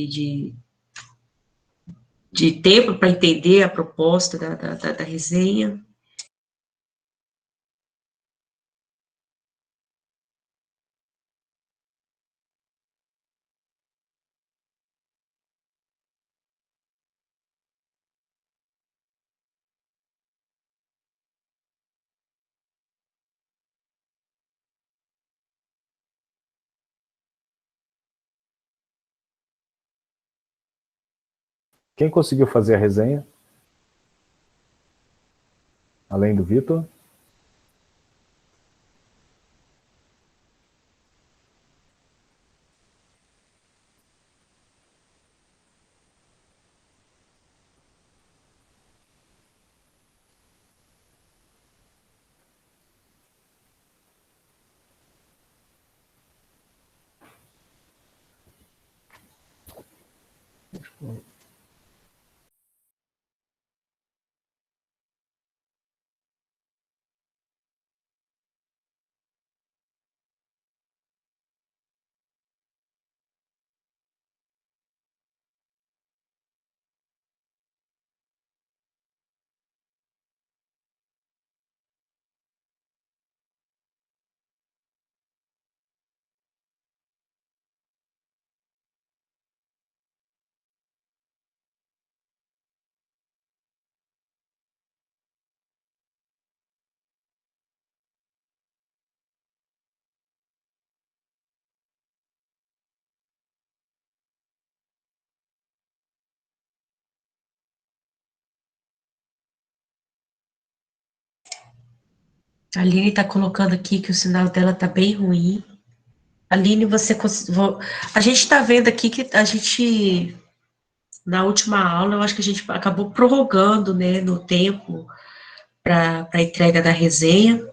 de, de tempo para entender a proposta da resenha. Quem conseguiu fazer a resenha? Além do Vitor? A Aline está colocando aqui que o sinal dela está bem ruim. Aline, a gente está vendo aqui que a gente, na última aula, eu acho que a gente acabou prorrogando, né, no tempo para a entrega da resenha,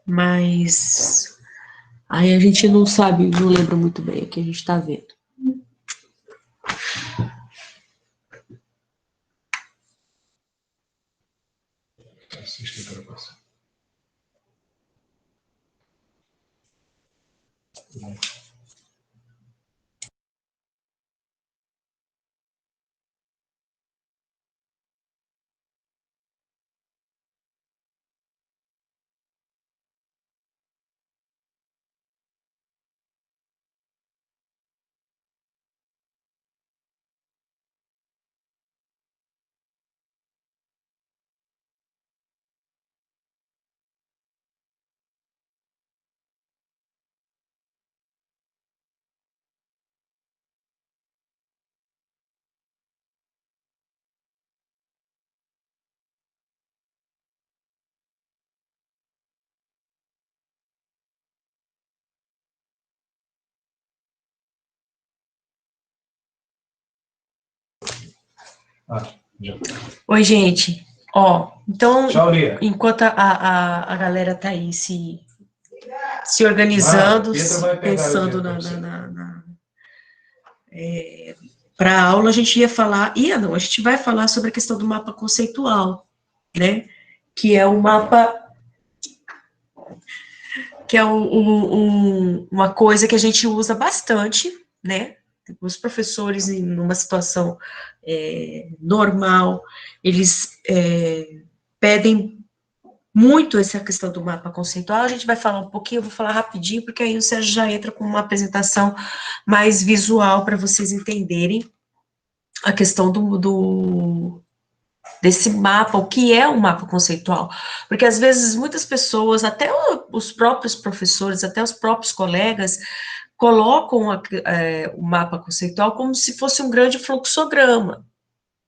mas aí a gente não sabe, não lembra muito bem o que a gente está vendo. Oi, gente. Ó, então, tchau, enquanto a galera tá aí se organizando, pensando para a aula, a gente ia falar, a gente vai falar sobre a questão do mapa conceitual, né? Que é um mapa, que é uma coisa que a gente usa bastante, né? Os professores, em uma situação normal, eles pedem muito essa questão do mapa conceitual. A gente vai falar um pouquinho, eu vou falar rapidinho, porque aí o Sérgio já entra com uma apresentação mais visual para vocês entenderem a questão desse mapa, o que é um mapa conceitual. Porque, às vezes, muitas pessoas, até os próprios professores, até os próprios colegas, colocam o mapa conceitual como se fosse um grande fluxograma,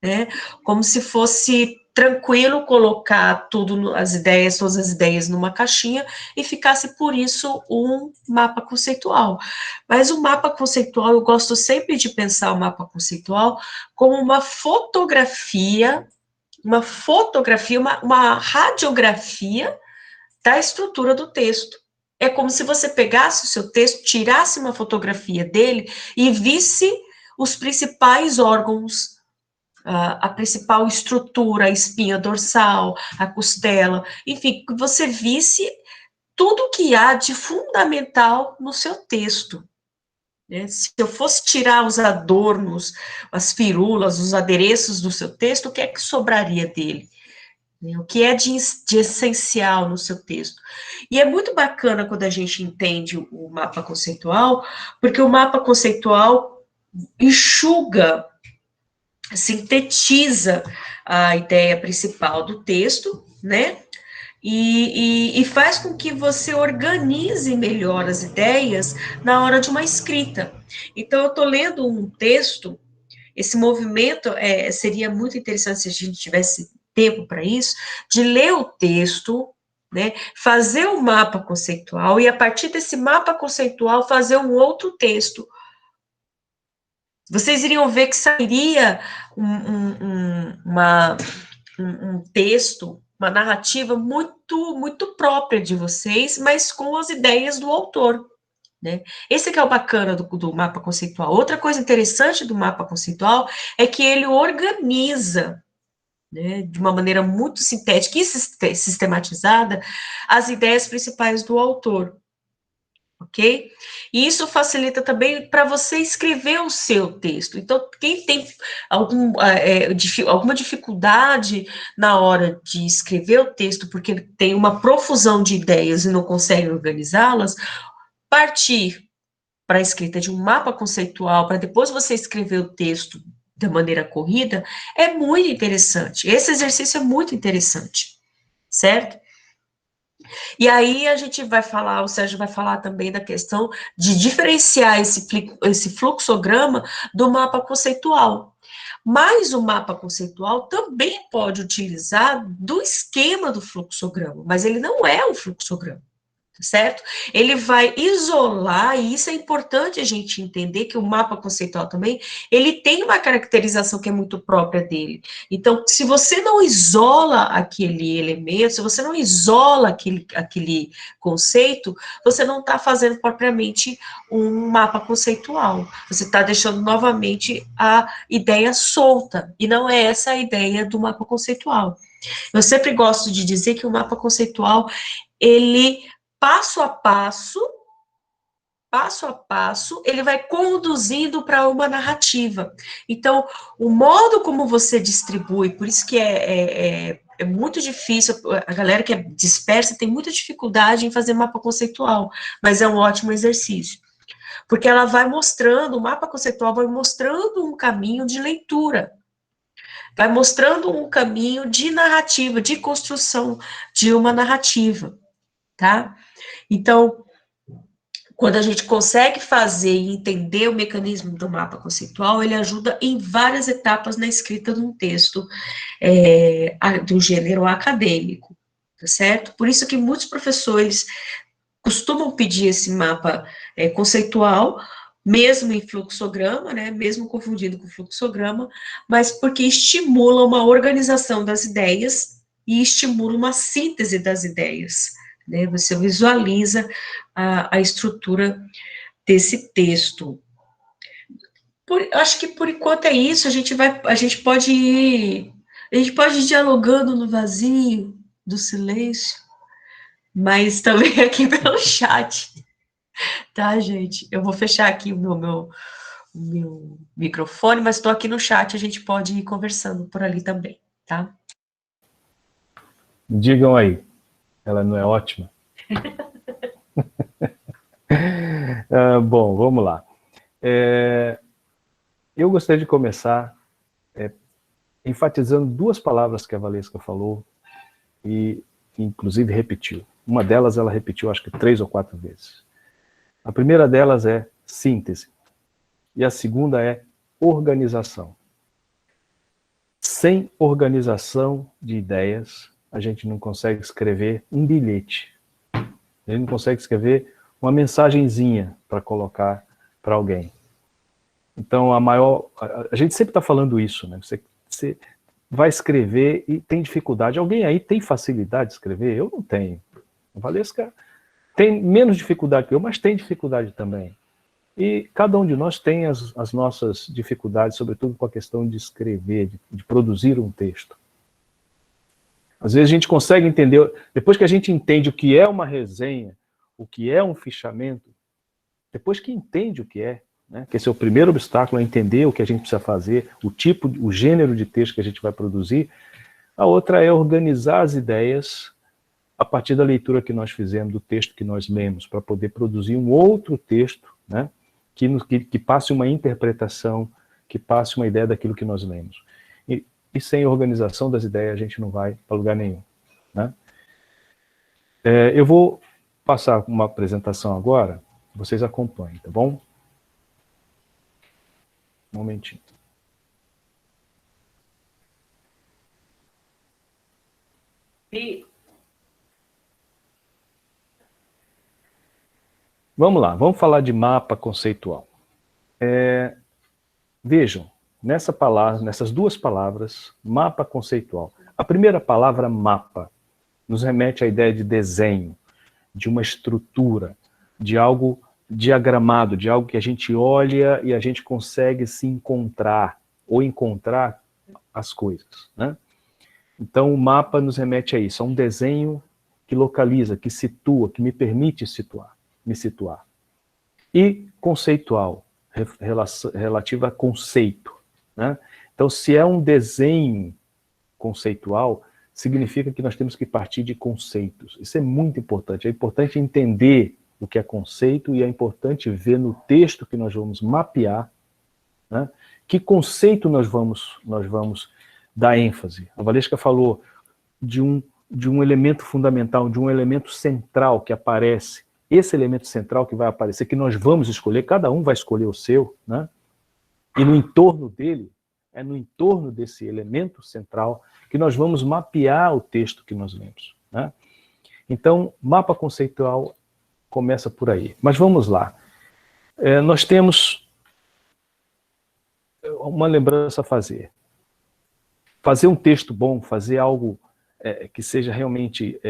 né? Como se fosse tranquilo colocar todas as ideias numa caixinha e ficasse, por isso, um mapa conceitual. Mas o mapa conceitual, eu gosto sempre de pensar o mapa conceitual como uma fotografia, uma radiografia da estrutura do texto. É como se você pegasse o seu texto, tirasse uma fotografia dele e visse os principais órgãos, a principal estrutura, a espinha dorsal, a costela, enfim, que você visse tudo que há de fundamental no seu texto. né? Se eu fosse tirar os adornos, as firulas, os adereços do seu texto, o que é que sobraria dele? Né? O que é de essencial no seu texto? E é muito bacana quando a gente entende o mapa conceitual, porque o mapa conceitual enxuga, sintetiza a ideia principal do texto, né? E faz com que você organize melhor as ideias na hora de uma escrita. Então, eu estou lendo um texto, esse movimento seria muito interessante se a gente tivesse tempo para isso, de ler o texto, né, fazer um mapa conceitual e, a partir desse mapa conceitual, fazer um outro texto. Vocês iriam ver que sairia um texto, uma narrativa muito própria de vocês, mas com as ideias do autor, né? Esse que é o bacana do mapa conceitual. Outra coisa interessante do mapa conceitual é que ele organiza, né, de uma maneira muito sintética e sistematizada, as ideias principais do autor. Ok? E isso facilita também para você escrever o seu texto. Então, quem tem alguma dificuldade na hora de escrever o texto, porque tem uma profusão de ideias e não consegue organizá-las, partir para a escrita de um mapa conceitual, para depois você escrever o texto da maneira corrida, é muito interessante. Esse exercício é muito interessante, certo? E aí a gente vai falar, o Sérgio vai falar também da questão de diferenciar esse fluxograma do mapa conceitual. Mas o mapa conceitual também pode utilizar do esquema do fluxograma, mas ele não é um fluxograma, certo? Ele vai isolar, e isso é importante a gente entender, que o mapa conceitual também, ele tem uma caracterização que é muito própria dele. Então, se você não isola aquele elemento, se você não isola aquele conceito, você não está fazendo propriamente um mapa conceitual. Você está deixando novamente a ideia solta, e não é essa a ideia do mapa conceitual. Eu sempre gosto de dizer que o mapa conceitual, ele passo a passo, ele vai conduzindo para uma narrativa. Então, o modo como você distribui, por isso que é muito difícil, a galera que é dispersa tem muita dificuldade em fazer mapa conceitual, mas é um ótimo exercício. Porque ela vai mostrando, o mapa conceitual vai mostrando um caminho de leitura, vai mostrando um caminho de narrativa, de construção de uma narrativa, tá? Então, quando a gente consegue fazer e entender o mecanismo do mapa conceitual, ele ajuda em várias etapas na escrita de um texto do gênero acadêmico, tá certo? Por isso que muitos professores costumam pedir esse mapa conceitual, mesmo em fluxograma, né, mesmo confundindo com fluxograma, mas porque estimula uma organização das ideias e estimula uma síntese das ideias, né, você visualiza a estrutura desse texto. Acho que por enquanto é isso, a gente pode ir dialogando no vazio do silêncio, mas também aqui pelo chat. Tá, gente? Eu vou fechar aqui o meu microfone, mas estou aqui no chat, a gente pode ir conversando por ali também, tá? Digam aí, ela não é ótima? Bom, vamos lá. Eu gostaria de começar enfatizando duas palavras que a Valesca falou e, inclusive, repetiu. Uma delas ela repetiu, acho que 3 ou 4 vezes. A primeira delas é síntese. E a segunda é organização. Sem organização de ideias, a gente não consegue escrever um bilhete. A gente não consegue escrever uma mensagenzinha para colocar para alguém. Então, a gente sempre está falando isso, né? Você vai escrever e tem dificuldade. Alguém aí tem facilidade de escrever? Eu não tenho. A Valesca tem menos dificuldade que eu, mas tem dificuldade também. E cada um de nós tem as nossas dificuldades, sobretudo com a questão de escrever, de produzir um texto. Às vezes a gente consegue entender, depois que a gente entende o que é uma resenha, o que é um fichamento, depois que entende o que é, né? Que esse é o primeiro obstáculo, é entender o que a gente precisa fazer, o tipo, o gênero de texto que a gente vai produzir. A outra é organizar as ideias a partir da leitura que nós fizemos, do texto que nós lemos, para poder produzir um outro texto, né? Que passe uma interpretação, que passe uma ideia daquilo que nós lemos. E sem organização das ideias a gente não vai para lugar nenhum, né? Eu vou passar uma apresentação agora, vocês acompanhem, tá bom? Um momentinho. Vamos lá, vamos falar de mapa conceitual. Vejam, nessas duas palavras, mapa conceitual. A primeira palavra, mapa, nos remete à ideia de desenho, de uma estrutura, de algo diagramado, de algo que a gente olha e a gente consegue se encontrar, ou encontrar as coisas, né? Então o mapa nos remete a isso, a um desenho que localiza, que situa, que me permite me situar. E conceitual, relativa a conceito, né? Então se é um desenho conceitual, significa que nós temos que partir de conceitos. Isso é muito importante. É importante entender o que é conceito e é importante ver no texto que nós vamos mapear, né, que conceito nós vamos dar ênfase. A Valesca falou de um elemento fundamental, de um elemento central que aparece. Esse elemento central que vai aparecer, que nós vamos escolher, cada um vai escolher o seu, né? E no entorno dele, é no entorno desse elemento central que nós vamos mapear o texto que nós lemos, né? Então, mapa conceitual começa por aí. Mas vamos lá. Nós temos uma lembrança a fazer. Fazer um texto bom, fazer algo que seja realmente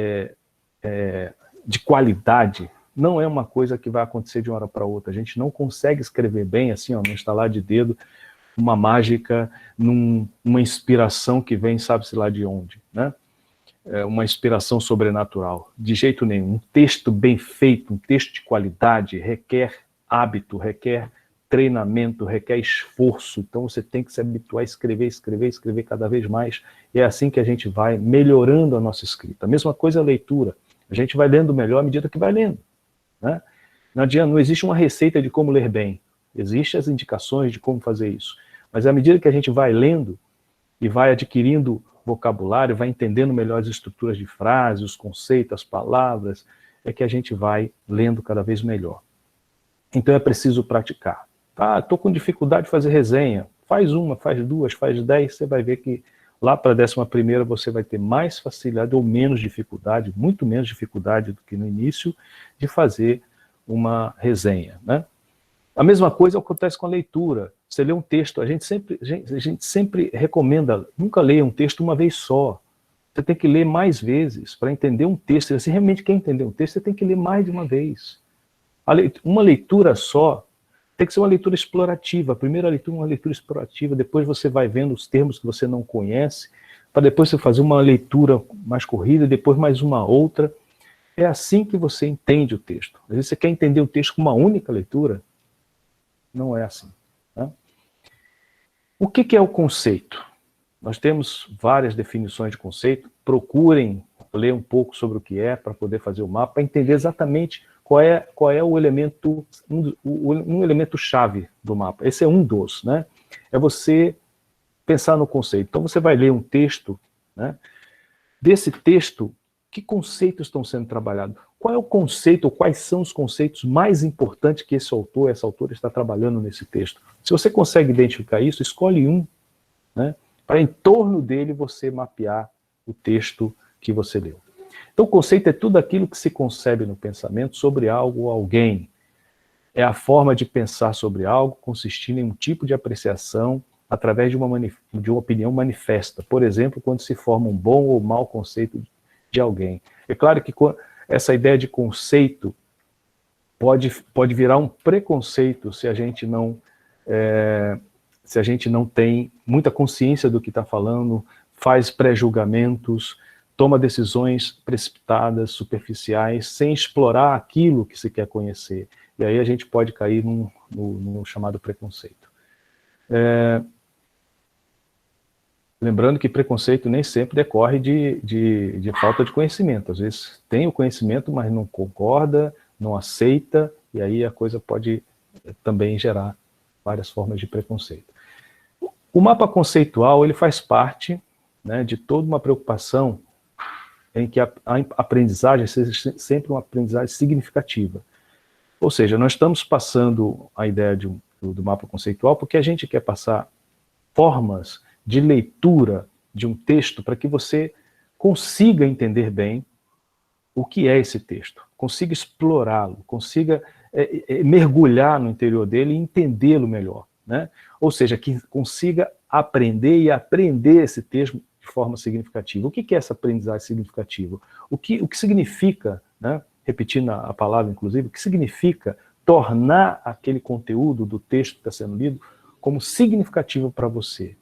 de qualidade, não é uma coisa que vai acontecer de uma hora para outra. A gente não consegue escrever bem, assim, ó, no estalar de dedo, uma mágica, uma inspiração que vem, sabe-se lá de onde, né? Uma inspiração sobrenatural. De jeito nenhum. Um texto bem feito, um texto de qualidade, requer hábito, requer treinamento, requer esforço. Então você tem que se habituar a escrever, escrever, escrever cada vez mais. E é assim que a gente vai melhorando a nossa escrita. A mesma coisa a leitura. A gente vai lendo melhor à medida que vai lendo, né? Não adianta, não existe uma receita de como ler bem. Existem as indicações de como fazer isso. Mas à medida que a gente vai lendo e vai adquirindo vocabulário, vai entendendo melhor as estruturas de frases, os conceitos, as palavras, é que a gente vai lendo cada vez melhor. Então é preciso praticar. Ah, estou com dificuldade de fazer resenha. Faz uma, faz duas, faz 10, você vai ver que lá para a 11ª você vai ter mais facilidade ou menos dificuldade, muito menos dificuldade do que no início, de fazer uma resenha, né? A mesma coisa acontece com a leitura. Você lê um texto, a gente sempre recomenda, nunca leia um texto uma vez só. Você tem que ler mais vezes para entender um texto. Se você realmente quer entender um texto, você tem que ler mais de uma vez. Uma leitura só tem que ser uma leitura explorativa. A primeira leitura é uma leitura explorativa, depois você vai vendo os termos que você não conhece, para depois você fazer uma leitura mais corrida, depois mais uma outra. É assim que você entende o texto. Às vezes você quer entender o texto com uma única leitura, não é assim, né? O que é o conceito? Nós temos várias definições de conceito. Procurem ler um pouco sobre o que é, para poder fazer o mapa, para entender exatamente qual é o elemento, um elemento chave do mapa. Esse é um dos, né? É você pensar no conceito. Então você vai ler um texto, né? Desse texto, que conceitos estão sendo trabalhados? Qual é o conceito, ou quais são os conceitos mais importantes que esse autor, essa autora está trabalhando nesse texto? Se você consegue identificar isso, escolhe um, né, para em torno dele você mapear o texto que você leu. Então o conceito é tudo aquilo que se concebe no pensamento sobre algo ou alguém. É a forma de pensar sobre algo consistindo em um tipo de apreciação através de uma opinião manifesta. Por exemplo, quando se forma um bom ou mau conceito de alguém. É claro que essa ideia de conceito pode virar um preconceito se a gente não tem muita consciência do que está falando, faz pré-julgamentos, toma decisões precipitadas, superficiais, sem explorar aquilo que se quer conhecer. E aí a gente pode cair no chamado preconceito. Lembrando que preconceito nem sempre decorre de falta de conhecimento. Às vezes tem o conhecimento, mas não concorda, não aceita, e aí a coisa pode também gerar várias formas de preconceito. O mapa conceitual, ele faz parte, né, de toda uma preocupação em que a aprendizagem seja sempre uma aprendizagem significativa. Ou seja, nós estamos passando a ideia do mapa conceitual porque a gente quer passar formas de leitura de um texto para que você consiga entender bem o que é esse texto, consiga explorá-lo, consiga mergulhar no interior dele e entendê-lo melhor, né? Ou seja, que consiga aprender e aprender esse texto de forma significativa. O que é essa aprendizagem significativa? O que significa, né, repetindo a palavra inclusive, o que significa tornar aquele conteúdo do texto que está sendo lido como significativo para você?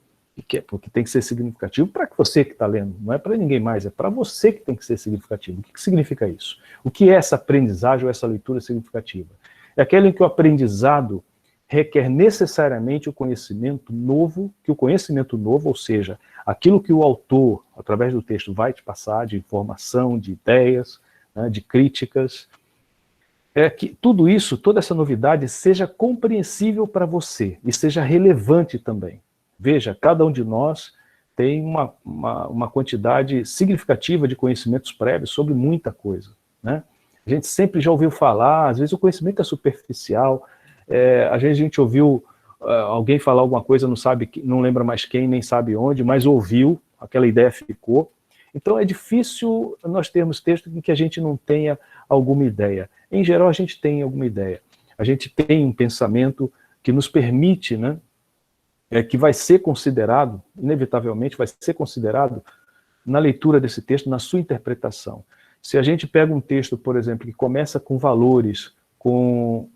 Porque tem que ser significativo para você que está lendo, não é para ninguém mais, é para você que tem que ser significativo. O que significa isso? O que é essa aprendizagem ou essa leitura significativa? É aquela em que o aprendizado requer necessariamente o conhecimento novo, ou seja, aquilo que o autor, através do texto, vai te passar de informação, de ideias, né, de críticas, é que tudo isso, toda essa novidade seja compreensível para você e seja relevante também. Veja, cada um de nós tem uma quantidade significativa de conhecimentos prévios sobre muita coisa, né? A gente sempre já ouviu falar, às vezes o conhecimento é superficial, às vezes a gente ouviu alguém falar alguma coisa, não sabe, não lembra mais quem, nem sabe onde, mas ouviu, aquela ideia ficou. Então é difícil nós termos textos em que a gente não tenha alguma ideia. Em geral a gente tem alguma ideia. A gente tem um pensamento que nos permite, né, que vai ser considerado, inevitavelmente vai ser considerado na leitura desse texto, na sua interpretação. Se a gente pega um texto, por exemplo, que começa com valores, com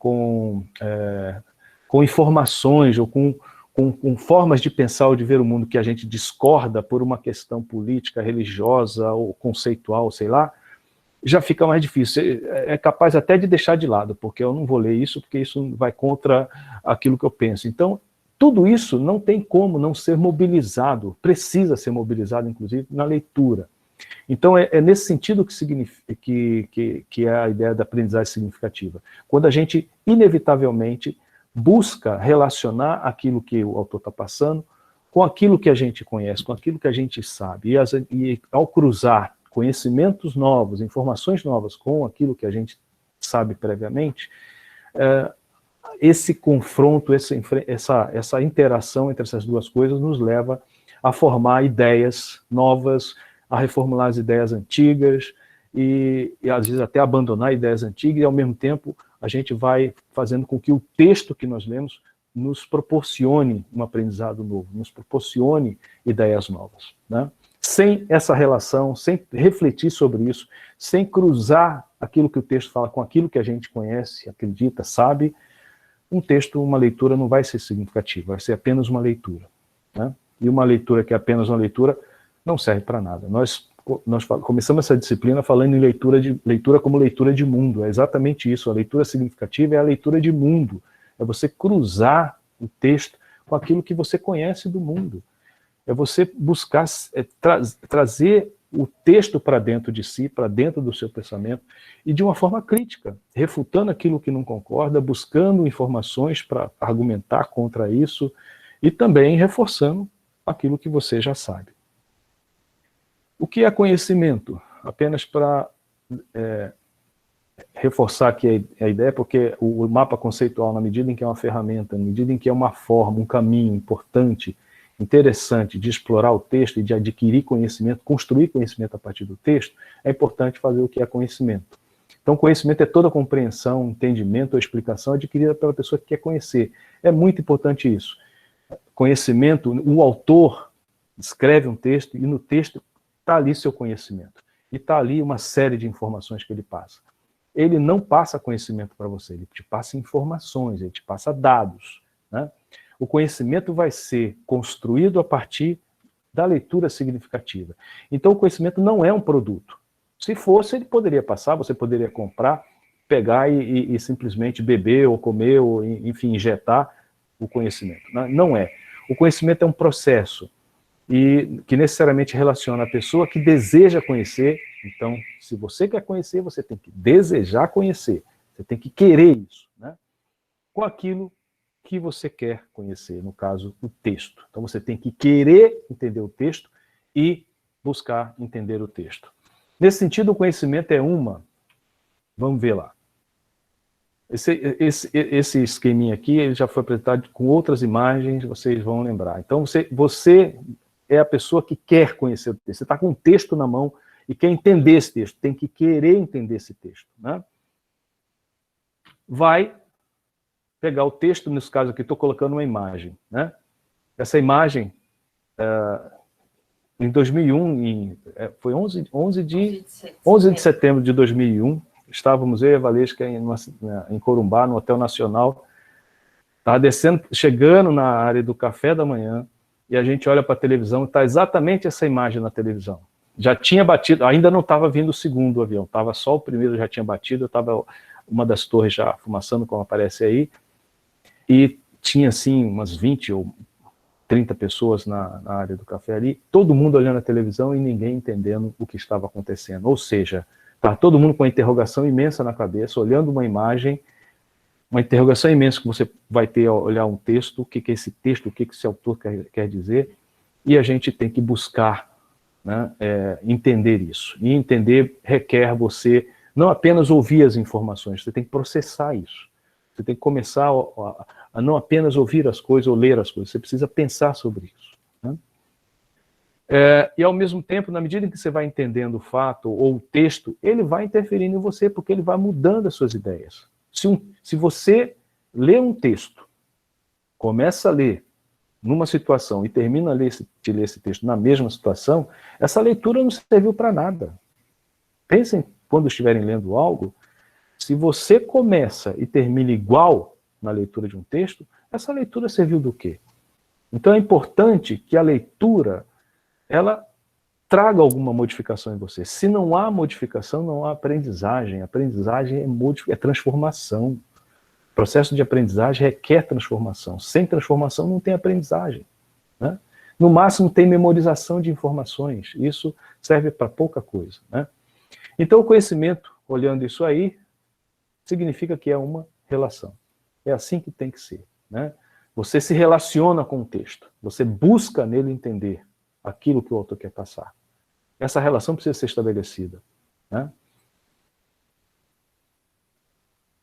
informações, ou com formas de pensar ou de ver o mundo que a gente discorda por uma questão política, religiosa ou conceitual, sei lá, já fica mais difícil. É capaz até de deixar de lado, porque eu não vou ler isso, porque isso vai contra aquilo que eu penso. Então, tudo isso não tem como não ser mobilizado, precisa ser mobilizado, inclusive, na leitura. Então, é nesse sentido que é a ideia da aprendizagem significativa. Quando a gente, inevitavelmente, busca relacionar aquilo que o autor está passando com aquilo que a gente conhece, com aquilo que a gente sabe. E ao cruzar conhecimentos novos, informações novas com aquilo que a gente sabe previamente, esse confronto, essa interação entre essas duas coisas nos leva a formar ideias novas, a reformular as ideias antigas e às vezes até abandonar ideias antigas, e ao mesmo tempo a gente vai fazendo com que o texto que nós lemos nos proporcione um aprendizado novo, nos proporcione ideias novas, né? Sem essa relação, sem refletir sobre isso, sem cruzar aquilo que o texto fala com aquilo que a gente conhece, acredita, sabe, um texto, uma leitura não vai ser significativa, vai ser apenas uma leitura, né? E uma leitura que é apenas uma leitura não serve para nada. Nós começamos essa disciplina falando em leitura como leitura de mundo. É exatamente isso. A leitura significativa é a leitura de mundo. É você cruzar o texto com aquilo que você conhece do mundo. É você buscar trazer o texto para dentro de si, para dentro do seu pensamento, e de uma forma crítica, refutando aquilo que não concorda, buscando informações para argumentar contra isso, e também reforçando aquilo que você já sabe. O que é conhecimento? Apenas para reforçar aqui a ideia, porque o mapa conceitual, na medida em que é uma ferramenta, na medida em que é uma forma, um caminho importante, interessante de explorar o texto e de adquirir conhecimento, construir conhecimento a partir do texto, é importante fazer o que é conhecimento. Então, conhecimento é toda a compreensão, entendimento ou explicação adquirida pela pessoa que quer conhecer. É muito importante isso. Conhecimento, o autor escreve um texto e no texto está ali seu conhecimento. E está ali uma série de informações que ele passa. Ele não passa conhecimento para você, ele te passa informações, ele te passa dados, né? O conhecimento vai ser construído a partir da leitura significativa. Então o conhecimento não é um produto. Se fosse, ele poderia passar, você poderia comprar, pegar e simplesmente beber ou comer, ou enfim, injetar o conhecimento. Não é. O conhecimento é um processo e que necessariamente relaciona a pessoa que deseja conhecer. Então, se você quer conhecer, você tem que desejar conhecer. Você tem que querer isso, né? Com aquilo que você quer conhecer, no caso, o texto. Então, você tem que querer entender o texto e buscar entender o texto. Nesse sentido, o conhecimento é uma... Vamos ver lá. Esse esqueminha aqui, ele já foi apresentado com outras imagens, vocês vão lembrar. Então, você é a pessoa que quer conhecer o texto. Você está com um texto na mão e quer entender esse texto. Tem que querer entender esse texto, né? Vai pegar o texto, nesse caso aqui, estou colocando uma imagem, né? Essa imagem, em 2001, foi 11 de setembro de 2001, estávamos eu e a Valesca em Corumbá, no Hotel Nacional, estava descendo, chegando na área do café da manhã, e a gente olha para a televisão, e está exatamente essa imagem na televisão. Já tinha batido, ainda não estava vindo o segundo avião, estava só o primeiro, já tinha batido, estava uma das torres já fumaçando, como aparece aí, e tinha assim umas 20 ou 30 pessoas na área do café ali, todo mundo olhando a televisão e ninguém entendendo o que estava acontecendo. Ou seja, está todo mundo com uma interrogação imensa na cabeça, olhando uma imagem, uma interrogação imensa que você vai ter ao olhar um texto, o que é esse texto, o que esse autor quer dizer, e a gente tem que buscar, né, entender isso. E entender requer você não apenas ouvir as informações, você tem que processar isso. Você tem que começar a não apenas ouvir as coisas ou ler as coisas, você precisa pensar sobre isso, né? E ao mesmo tempo, na medida em que você vai entendendo o fato ou o texto, ele vai interferindo em você, porque ele vai mudando as suas ideias. Se você lê um texto, começa a ler numa situação e termina de ler esse texto na mesma situação, essa leitura não serviu para nada. Pensem, quando estiverem lendo algo, se você começa e termina igual na leitura de um texto, essa leitura serviu do quê? Então é importante que a leitura, ela traga alguma modificação em você. Se não há modificação, não há aprendizagem. Aprendizagem é transformação. O processo de aprendizagem requer transformação. Sem transformação não tem aprendizagem, né? No máximo tem memorização de informações. Isso serve para pouca coisa, né? Então o conhecimento, olhando isso aí, significa que é uma relação. É assim que tem que ser, né? Você se relaciona com o texto, você busca nele entender aquilo que o autor quer passar. Essa relação precisa ser estabelecida, né?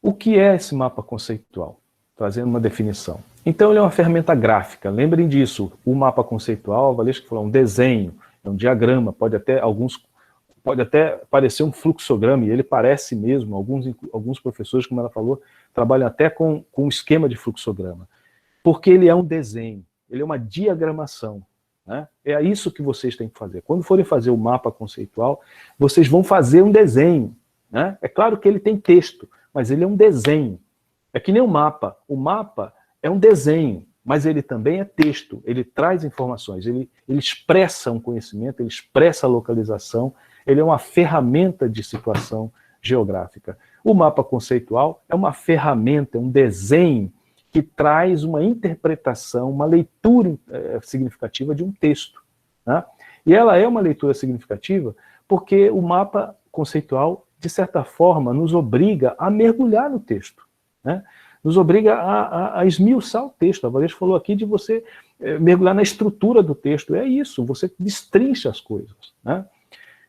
O que é esse mapa conceitual? Trazendo uma definição. Então ele é uma ferramenta gráfica, lembrem disso. O mapa conceitual, a Valesca falou, é um desenho, é um diagrama, pode até parecer um fluxograma, e ele parece mesmo. Alguns professores, como ela falou, trabalham até com um esquema de fluxograma, porque ele é um desenho, ele é uma diagramação, né? É isso que vocês têm que fazer. Quando forem fazer o mapa conceitual, vocês vão fazer um desenho, né? É claro que ele tem texto, mas ele é um desenho. É que nem um mapa. O mapa é um desenho, mas ele também é texto, ele traz informações, ele expressa um conhecimento, ele expressa a localização, ele é uma ferramenta de situação geográfica. O mapa conceitual é uma ferramenta, é um desenho que traz uma interpretação, uma leitura significativa de um texto, né? E ela é uma leitura significativa porque o mapa conceitual, de certa forma, nos obriga a mergulhar no texto, né? Nos obriga a esmiuçar o texto. A Valesca falou aqui de você mergulhar na estrutura do texto. É isso, você destrincha as coisas, né?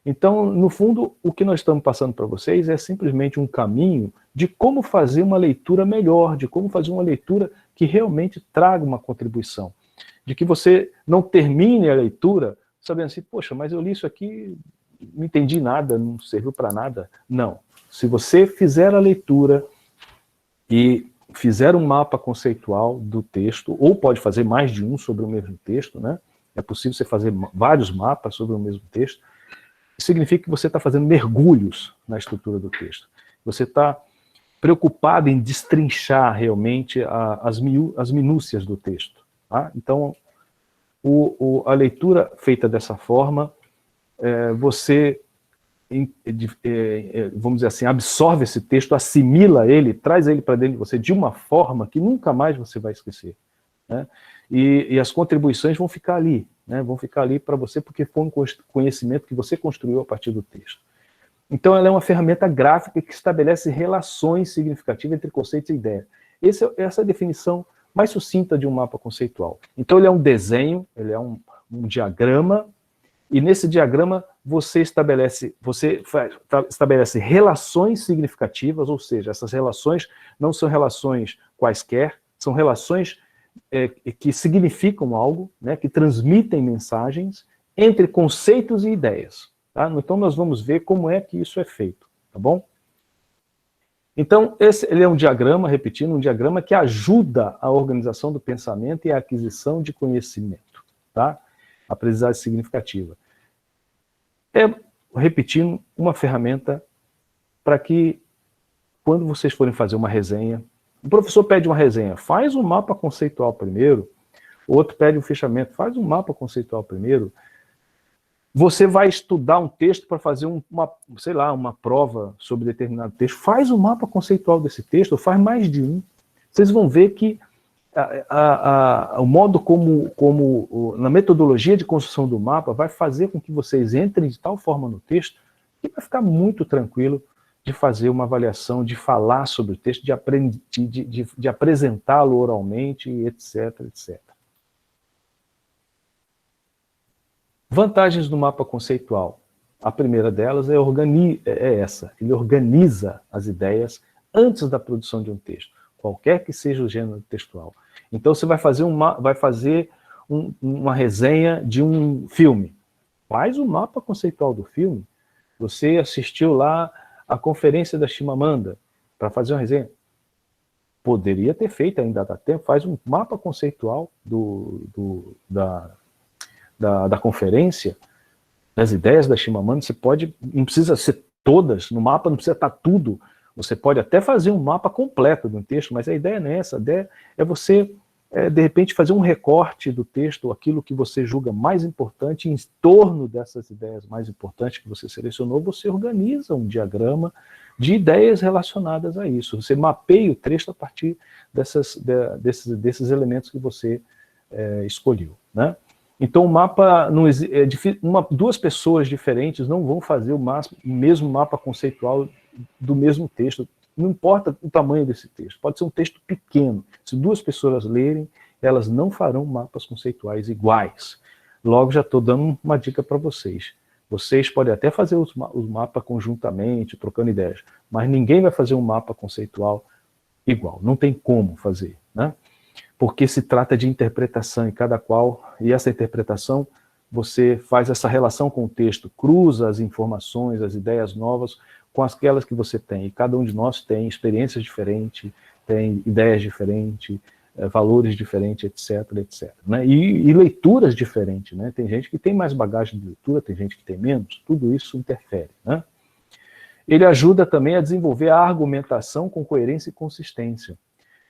Então, no fundo, o que nós estamos passando para vocês é simplesmente um caminho de como fazer uma leitura melhor, de como fazer uma leitura que realmente traga uma contribuição. De que você não termine a leitura sabendo assim, poxa, mas eu li isso aqui, não entendi nada, não serviu para nada. Não. Se você fizer a leitura e fizer um mapa conceitual do texto, ou pode fazer mais de um sobre o mesmo texto, né? É possível você fazer vários mapas sobre o mesmo texto. Significa que você está fazendo mergulhos na estrutura do texto. Você está preocupado em destrinchar realmente as minúcias do texto, tá? Então, a leitura feita dessa forma, você vamos dizer assim, absorve esse texto, assimila ele, traz ele para dentro de você de uma forma que nunca mais você vai esquecer, né? E as contribuições vão ficar ali, né? Vão ficar ali para você porque foi um conhecimento que você construiu a partir do texto. Então ela é uma ferramenta gráfica que estabelece relações significativas entre conceitos e ideias. Essa é a definição mais sucinta de um mapa conceitual. Então ele é um desenho, ele é um diagrama, e nesse diagrama você estabelece relações significativas, ou seja, essas relações não são relações quaisquer, são relações que significam algo, né, que transmitem mensagens entre conceitos e ideias. Tá? Então nós vamos ver como é que isso é feito, tá bom? Então ele é um diagrama, repetindo, um diagrama que ajuda a organização do pensamento e a aquisição de conhecimento, tá? Aprendizagem significativa. Repetindo, uma ferramenta para que, quando vocês forem fazer uma resenha, o professor pede uma resenha, faz um mapa conceitual primeiro, o outro pede um fichamento, faz um mapa conceitual primeiro, você vai estudar um texto para fazer uma prova sobre determinado texto, faz um mapa conceitual desse texto, ou faz mais de um. Vocês vão ver que o modo como na metodologia de construção do mapa vai fazer com que vocês entrem de tal forma no texto que vai ficar muito tranquilo de fazer uma avaliação, de falar sobre o texto, de apresentá-lo oralmente, etc, etc. Vantagens do mapa conceitual. A primeira delas é essa. Ele organiza as ideias antes da produção de um texto, qualquer que seja o gênero textual. Então você vai fazer uma resenha de um filme. Faz o mapa conceitual do filme. Você assistiu lá a conferência da Chimamanda para fazer uma resenha. Poderia ter feito, ainda dá tempo, faz um mapa conceitual da conferência, das ideias da Chimamanda. Você pode, não precisa ser todas, no mapa não precisa estar tudo, você pode até fazer um mapa completo do texto, mas a ideia não é essa, a ideia é você, de repente, fazer um recorte do texto, aquilo que você julga mais importante, em torno dessas ideias mais importantes que você selecionou, você organiza um diagrama de ideias relacionadas a isso, você mapeia o texto a partir desses elementos que você escolheu, né? Então o mapa, duas pessoas diferentes não vão fazer o mesmo mapa conceitual do mesmo texto, não importa o tamanho desse texto, pode ser um texto pequeno, se duas pessoas lerem, elas não farão mapas conceituais iguais. Logo já estou dando uma dica para vocês, vocês podem até fazer os mapas conjuntamente, trocando ideias, mas ninguém vai fazer um mapa conceitual igual, não tem como fazer, né? Porque se trata de interpretação em cada qual, e essa interpretação, você faz essa relação com o texto, cruza as informações, as ideias novas, com aquelas que você tem, e cada um de nós tem experiências diferentes, tem ideias diferentes, valores diferentes, etc, etc. Né? E leituras diferentes, né? Tem gente que tem mais bagagem de leitura, tem gente que tem menos, tudo isso interfere, né? Ele ajuda também a desenvolver a argumentação com coerência e consistência.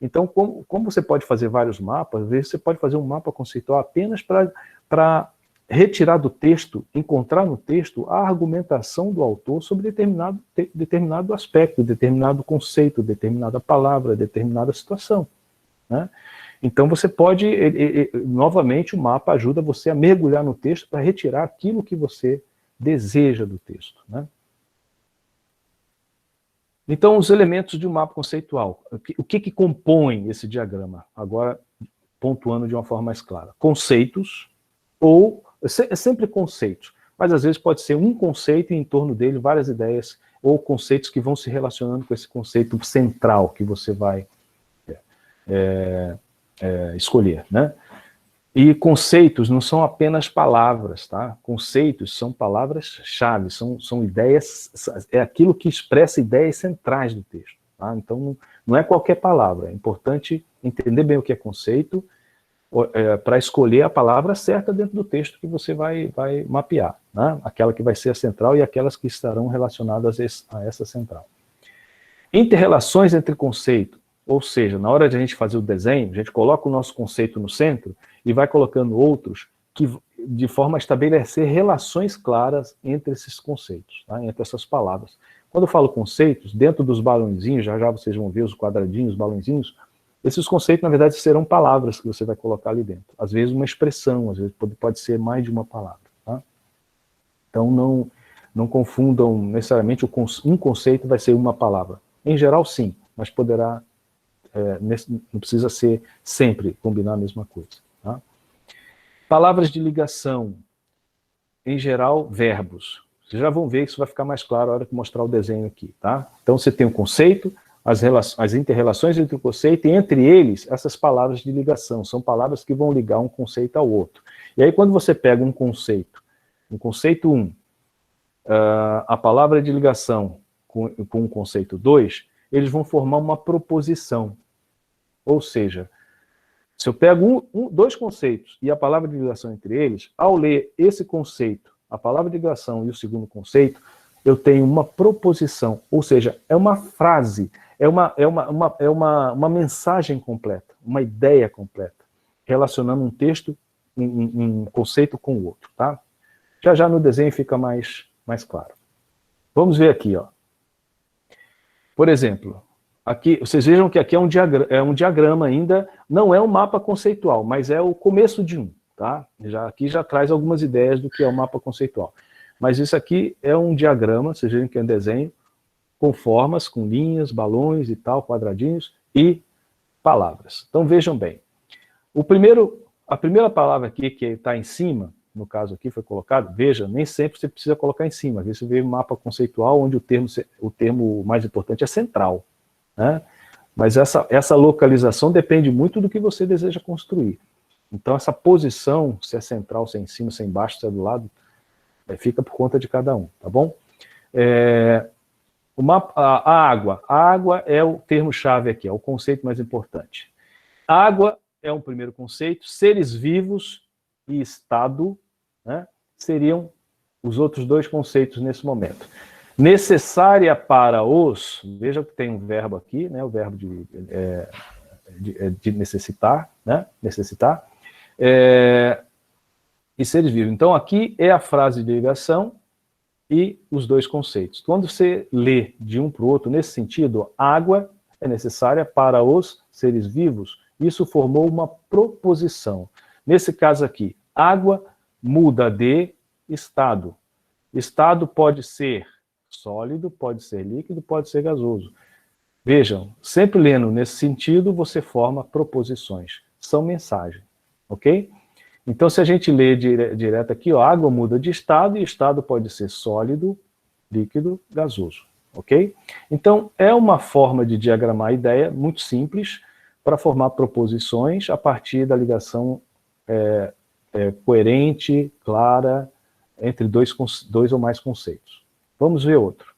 Então, como você pode fazer vários mapas, às vezes você pode fazer um mapa conceitual apenas para retirar do texto, encontrar no texto a argumentação do autor sobre determinado aspecto, determinado conceito, determinada palavra, determinada situação, né? Então você pode, novamente o mapa ajuda você a mergulhar no texto para retirar aquilo que você deseja do texto, né? Então, os elementos de um mapa conceitual. O que compõe esse diagrama? Agora, pontuando de uma forma mais clara. Conceitos, é sempre conceitos, mas às vezes pode ser um conceito e em torno dele várias ideias, ou conceitos que vão se relacionando com esse conceito central que você vai escolher, né? E conceitos não são apenas palavras, tá? Conceitos são palavras-chave, são ideias, é aquilo que expressa ideias centrais do texto, tá? Então não é qualquer palavra, é importante entender bem o que é conceito para escolher a palavra certa dentro do texto que você vai mapear, né? Aquela que vai ser a central e aquelas que estarão relacionadas a essa central. Inter-relações entre conceito, ou seja, na hora de a gente fazer o desenho, a gente coloca o nosso conceito no centro e vai colocando outros de forma a estabelecer relações claras entre esses conceitos, tá? Entre essas palavras. Quando eu falo conceitos, dentro dos balãozinhos, já já vocês vão ver os quadradinhos, os balãozinhos, esses conceitos, na verdade, serão palavras que você vai colocar ali dentro. Às vezes uma expressão, às vezes pode ser mais de uma palavra. Tá? Então não confundam necessariamente um conceito vai ser uma palavra. Em geral, sim, mas poderá, não precisa ser sempre combinar a mesma coisa. Tá? Palavras de ligação, em geral, verbos. Vocês já vão ver que isso vai ficar mais claro na hora que mostrar o desenho aqui. Tá? Então você tem um conceito, as inter-relações entre o conceito, e entre eles, essas palavras de ligação, são palavras que vão ligar um conceito ao outro. E aí, quando você pega um conceito 1, a palavra de ligação com o conceito 2, eles vão formar uma proposição. Ou seja, se eu pego dois conceitos e a palavra de ligação entre eles, ao ler esse conceito, a palavra de ligação e o segundo conceito, eu tenho uma proposição, ou seja, é uma frase, é uma mensagem completa, uma ideia completa, relacionando um texto, um conceito com o outro, tá? Já já no desenho fica mais claro. Vamos ver aqui, ó. Por exemplo, aqui, vocês vejam que aqui é um diagrama ainda, não é um mapa conceitual, mas é o começo de um, tá? Aqui já traz algumas ideias do que é o mapa conceitual. Mas isso aqui é um diagrama, vocês veem que é um desenho, com formas, com linhas, balões e tal, quadradinhos, e palavras. Então vejam bem. A primeira palavra aqui que está em cima, no caso aqui foi colocado, veja, nem sempre você precisa colocar em cima. Às vezes você vê um mapa conceitual onde o termo mais importante é central. Né? Mas essa localização depende muito do que você deseja construir. Então essa posição, se é central, se é em cima, se é embaixo, se é do lado, fica por conta de cada um, tá bom? A água é o termo-chave aqui, é o conceito mais importante. Água é um primeiro conceito, seres vivos e estado, né, seriam os outros dois conceitos nesse momento. Necessária para os, veja que tem um verbo aqui, né, o verbo de necessitar, né, necessitar, e seres vivos. Então aqui é a frase de ligação e os dois conceitos. Quando você lê de um para o outro, nesse sentido, água é necessária para os seres vivos, isso formou uma proposição. Nesse caso aqui, água muda de estado. Estado pode ser sólido, pode ser líquido, pode ser gasoso. Vejam, sempre lendo nesse sentido, você forma proposições. São mensagens, ok? Então, se a gente lê direto aqui, ó, água muda de estado, e estado pode ser sólido, líquido, gasoso, ok? Então, é uma forma de diagramar a ideia muito simples para formar proposições a partir da ligação coerente, clara, entre dois ou mais conceitos. Vamos ver outro.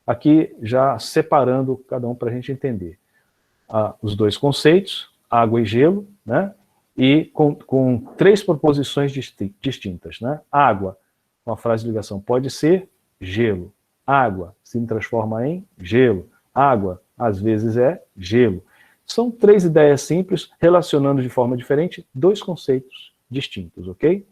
Aqui, já separando cada um para a gente entender. Os dois conceitos, água e gelo, né? E com três proposições distintas, né? Água, com a frase de ligação, pode ser gelo. Água se transforma em gelo. Água, às vezes, é gelo. São três ideias simples, relacionando de forma diferente dois conceitos distintos, ok?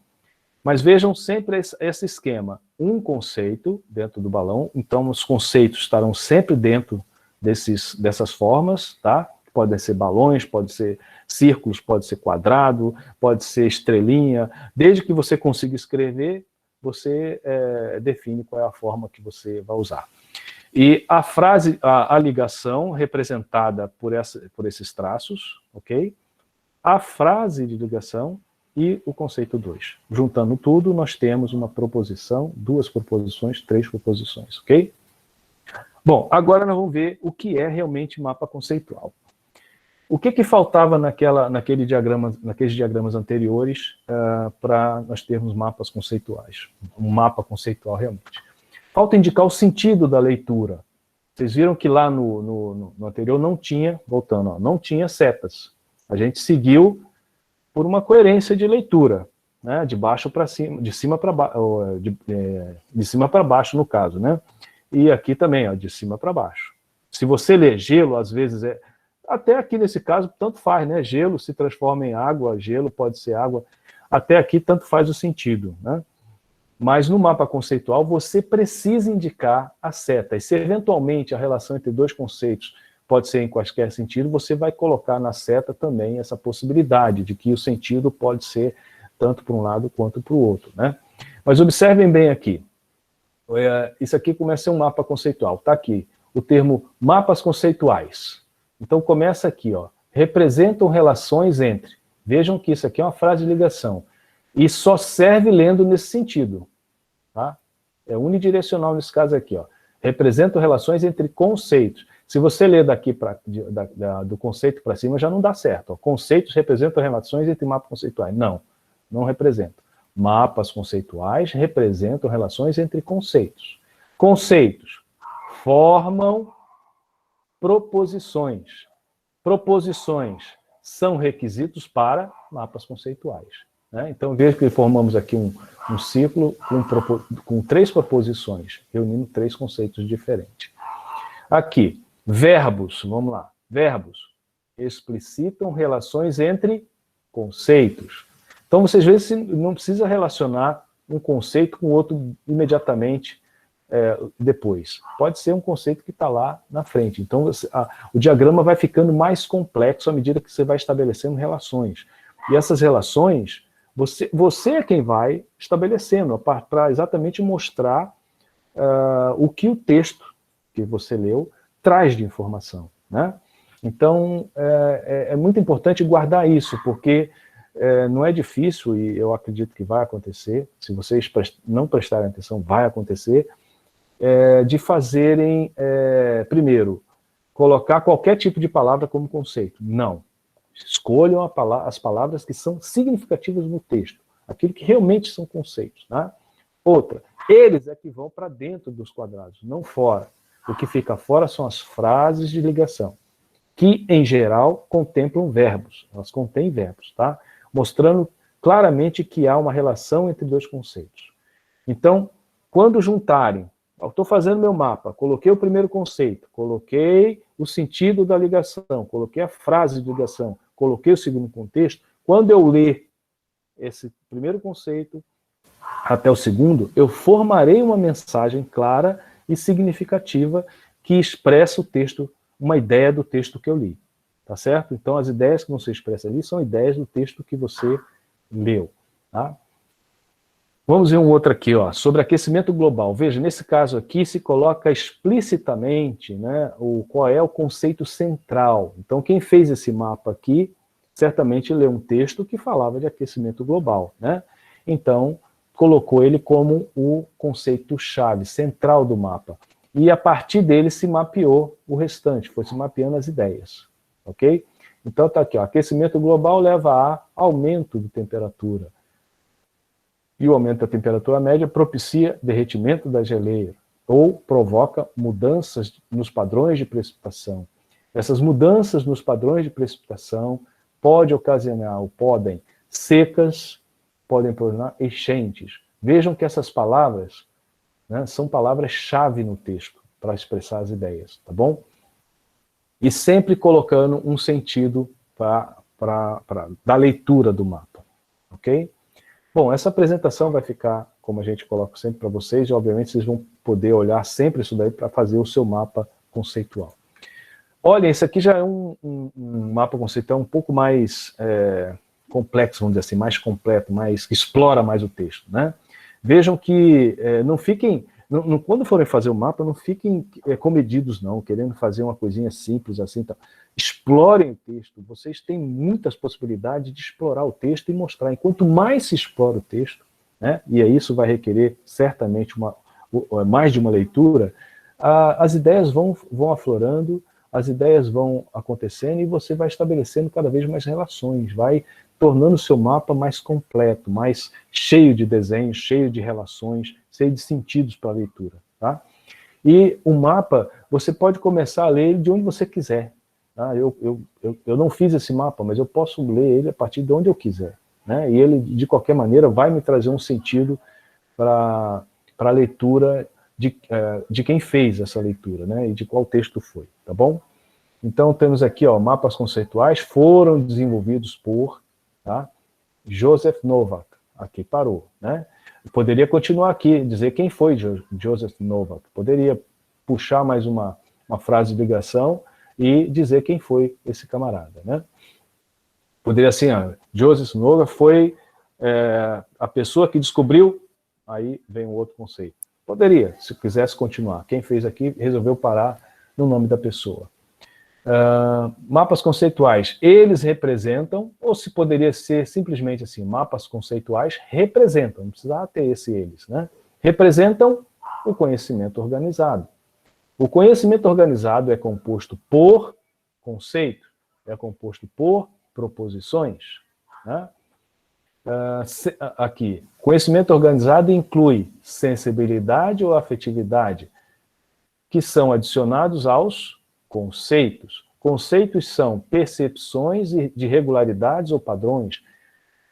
Mas vejam sempre esse esquema. Um conceito dentro do balão, então os conceitos estarão sempre dentro dessas formas, tá? Podem ser balões, pode ser círculos, pode ser quadrado, pode ser estrelinha. Desde que você consiga escrever, você define qual é a forma que você vai usar. E a frase, a ligação representada por esses traços, ok? A frase de ligação e o conceito 2. Juntando tudo, nós temos uma proposição, duas proposições, três proposições, ok? Bom, agora nós vamos ver o que é realmente mapa conceitual. O que faltava naqueles diagramas anteriores para nós termos mapas conceituais? Um mapa conceitual realmente. Falta indicar o sentido da leitura. Vocês viram que lá no anterior não tinha, voltando, ó, não tinha setas. A gente seguiu por uma coerência de leitura, né, de baixo para cima, de cima para baixo, de cima para baixo no caso, né? E aqui também, ó, de cima para baixo. Se você ler gelo, às vezes até aqui nesse caso, tanto faz, né? Gelo se transforma em água, gelo pode ser água. até aqui tanto faz o sentido, né? Mas no mapa conceitual você precisa indicar a seta, e se eventualmente a relação entre dois conceitos pode ser em qualquer sentido, você vai colocar na seta também essa possibilidade de que o sentido pode ser tanto para um lado quanto para o outro, né? Mas observem bem aqui, isso aqui começa a ser um mapa conceitual, está aqui, o termo mapas conceituais. Então começa aqui, ó, representam relações entre. Vejam que isso aqui é uma frase de ligação, e só serve lendo nesse sentido, tá? É unidirecional nesse caso aqui, ó. Representam relações entre conceitos. Se você ler daqui do conceito para cima, já não dá certo. Ó. Conceitos representam relações entre mapas conceituais. Não, não representam. Mapas conceituais representam relações entre conceitos. Conceitos formam proposições. Proposições são requisitos para mapas conceituais. Né? Então, veja que formamos aqui um ciclo com 3 proposições, reunindo 3 conceitos diferentes. Aqui, verbos, vamos lá. Verbos explicitam relações entre conceitos. Então, vocês veem que não precisa relacionar um conceito com outro imediatamente depois. Pode ser um conceito que está lá na frente. Então, o diagrama vai ficando mais complexo à medida que você vai estabelecendo relações. E essas relações, você é quem vai estabelecendo, para exatamente mostrar o que o texto que você leu traz de informação, né? Então, é muito importante guardar isso, porque não é difícil, e eu acredito que vai acontecer, se vocês não prestarem atenção, vai acontecer, de fazerem, primeiro, colocar qualquer tipo de palavra como conceito. Não. Escolham as palavras que são significativas no texto, aquilo que realmente são conceitos, né? Outra, eles é que vão para dentro dos quadrados, não fora. O que fica fora são as frases de ligação, que, em geral, contemplam verbos. Elas contêm verbos, tá? Mostrando claramente que há uma relação entre 2 conceitos. Então, quando juntarem, eu estou fazendo meu mapa, coloquei o primeiro conceito, coloquei o sentido da ligação, coloquei a frase de ligação, coloquei o segundo contexto, quando eu ler esse primeiro conceito até o segundo, eu formarei uma mensagem clara e significativa que expressa o texto, uma ideia do texto que eu li, tá certo? Então, as ideias que você expressa ali são ideias do texto que você leu, tá? Vamos ver um outro aqui, ó, sobre aquecimento global. Veja, nesse caso aqui se coloca explicitamente, né, qual é o conceito central. Então, quem fez esse mapa aqui, certamente leu um texto que falava de aquecimento global, né? Então, colocou ele como o conceito-chave, central do mapa. E a partir dele se mapeou o restante, foi se mapeando as ideias, ok? Então está aqui, ó, aquecimento global leva a aumento de temperatura. E o aumento da temperatura média propicia derretimento da geleira, ou provoca mudanças nos padrões de precipitação. Essas mudanças nos padrões de precipitação podem secas, podem ocasionar enchentes. Vejam que essas palavras, né, são palavras-chave no texto para expressar as ideias, tá bom? E sempre colocando um sentido da leitura do mapa, ok? Bom, essa apresentação vai ficar, como a gente coloca sempre para vocês, e obviamente vocês vão poder olhar sempre isso daí para fazer o seu mapa conceitual. Olha, esse aqui já é um mapa conceitual um pouco mais complexo, vamos dizer assim, mais completo, que explora mais o texto, né? Vejam que não fiquem, quando forem fazer o mapa, não fiquem comedidos não, querendo fazer uma coisinha simples assim, tá? Explorem o texto, vocês têm muitas possibilidades de explorar o texto e mostrar. E quanto mais se explora o texto, né, e isso vai requerer certamente mais de uma leitura, as ideias vão aflorando, as ideias vão acontecendo e você vai estabelecendo cada vez mais relações, vai tornando o seu mapa mais completo, mais cheio de desenhos, cheio de relações, cheio de sentidos para a leitura, tá? E o mapa, você pode começar a ler ele de onde você quiser. Tá? Eu não fiz esse mapa, mas eu posso ler ele a partir de onde eu quiser, né? E ele, de qualquer maneira, vai me trazer um sentido para a leitura de quem fez essa leitura, né? E de qual texto foi, tá bom? Então, temos aqui, ó, mapas conceituais foram desenvolvidos por, tá? Joseph Novak. Aqui parou, né? Poderia continuar aqui, dizer quem foi Joseph Novak. Poderia puxar mais uma frase de ligação e dizer quem foi esse camarada, né? Poderia assim, Joseph Novak foi a pessoa que descobriu, aí vem um outro conceito. Poderia, se quisesse continuar. Quem fez aqui resolveu parar no nome da pessoa. Mapas conceituais, eles representam, ou se poderia ser simplesmente assim, mapas conceituais representam, não precisa ter esse eles, né? Representam o conhecimento organizado. O conhecimento organizado é composto por conceito, é composto por proposições, né? Aqui, conhecimento organizado inclui sensibilidade ou afetividade, que são adicionados aos conceitos. Conceitos são percepções de regularidades ou padrões.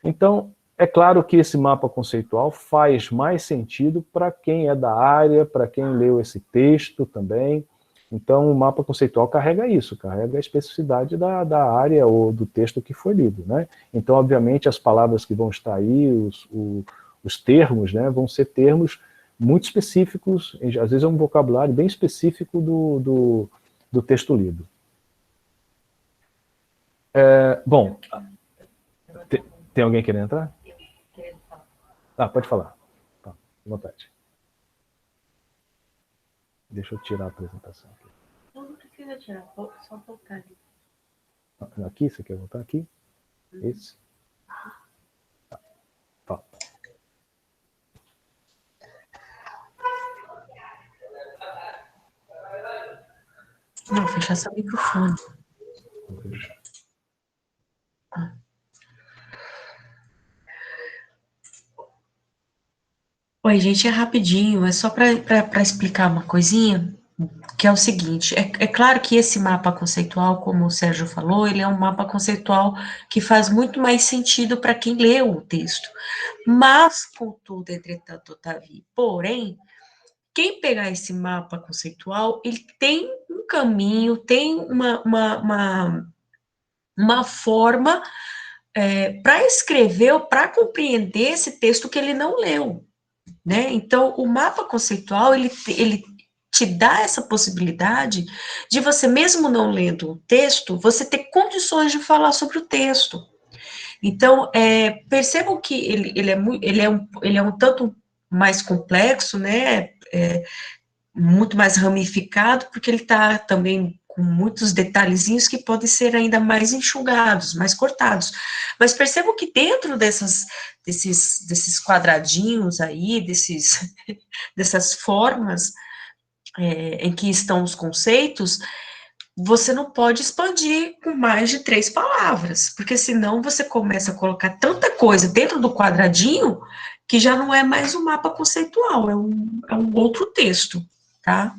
Então, é claro que esse mapa conceitual faz mais sentido para quem é da área, para quem leu esse texto também. Então, o mapa conceitual carrega isso, carrega a especificidade da área ou do texto que foi lido, né? Então, obviamente, as palavras que vão estar aí, os termos, né, vão ser termos muito específicos, às vezes é um vocabulário bem específico do texto lido. Bom, tem alguém querendo entrar? Pode falar. Tá, à vontade. Deixa eu tirar a apresentação aqui. Não precisa tirar, só voltar ali. Aqui, você quer voltar aqui? Esse? Tá. Não, fechar seu microfone. Oi, gente, é rapidinho, é só para explicar uma coisinha, que é o seguinte, é claro que esse mapa conceitual, como o Sérgio falou, ele é um mapa conceitual que faz muito mais sentido para quem leu o texto, mas, contudo, entretanto, todavia, porém, quem pegar esse mapa conceitual, ele tem um caminho, tem uma forma para escrever ou para compreender esse texto que ele não leu, né? Então, o mapa conceitual, ele te dá essa possibilidade de você, mesmo não lendo o texto, você ter condições de falar sobre o texto. Então, percebam que ele é um tanto mais complexo, né? Muito mais ramificado, porque ele está também com muitos detalhezinhos que podem ser ainda mais enxugados, mais cortados. Mas percebam que dentro desses quadradinhos aí, dessas formas em que estão os conceitos, você não pode expandir com mais de 3 palavras, porque senão você começa a colocar tanta coisa dentro do quadradinho que já não é mais um mapa conceitual, é um outro texto, tá?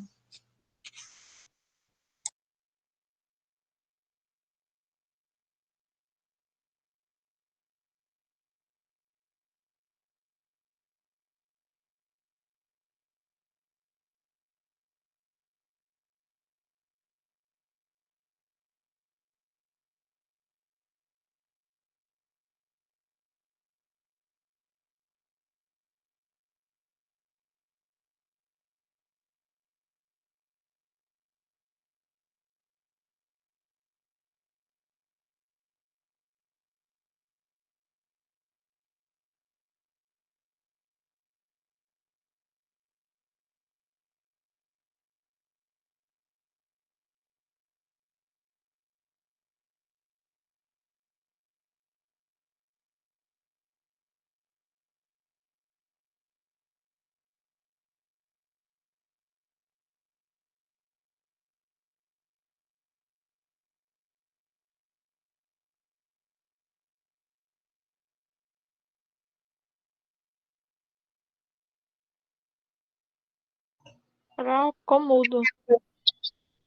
Ficou mudo.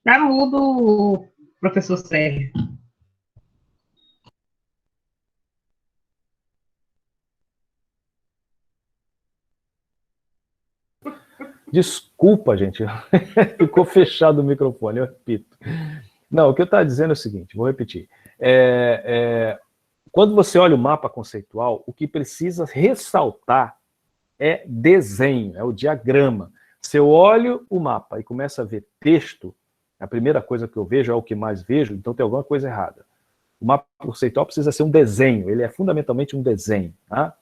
Tá mudo, professor Sérgio. Desculpa, gente. Ficou fechado o microfone, eu repito. Não, o que eu estava dizendo é o seguinte, vou repetir. Quando você olha o mapa conceitual, o que precisa ressaltar é desenho, é o diagrama. Se eu olho o mapa e começo a ver texto, a primeira coisa que eu vejo é o que mais vejo, então tem alguma coisa errada. O mapa conceitual precisa ser um desenho, ele é fundamentalmente um desenho, tá?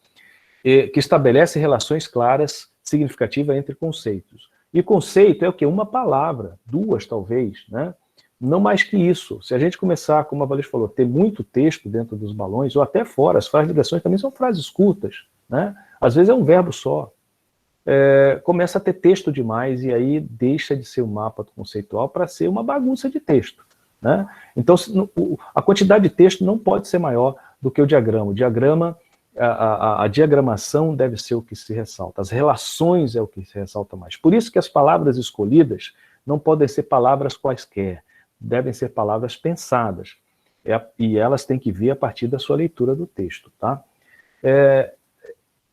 Que estabelece relações claras, significativas entre conceitos. E conceito é o quê? Uma palavra, duas talvez, né? Não mais que isso. Se a gente começar, como a Valência falou, ter muito texto dentro dos balões, ou até fora, as frases de ligações também são frases curtas, né? Às vezes é um verbo só. Começa a ter texto demais e aí deixa de ser um mapa conceitual para ser uma bagunça de texto, né? Então, a quantidade de texto não pode ser maior do que o diagrama. O diagrama, a diagramação deve ser o que se ressalta. As relações é o que se ressalta mais. Por isso que as palavras escolhidas não podem ser palavras quaisquer. Devem ser palavras pensadas. E elas têm que vir a partir da sua leitura do texto, tá?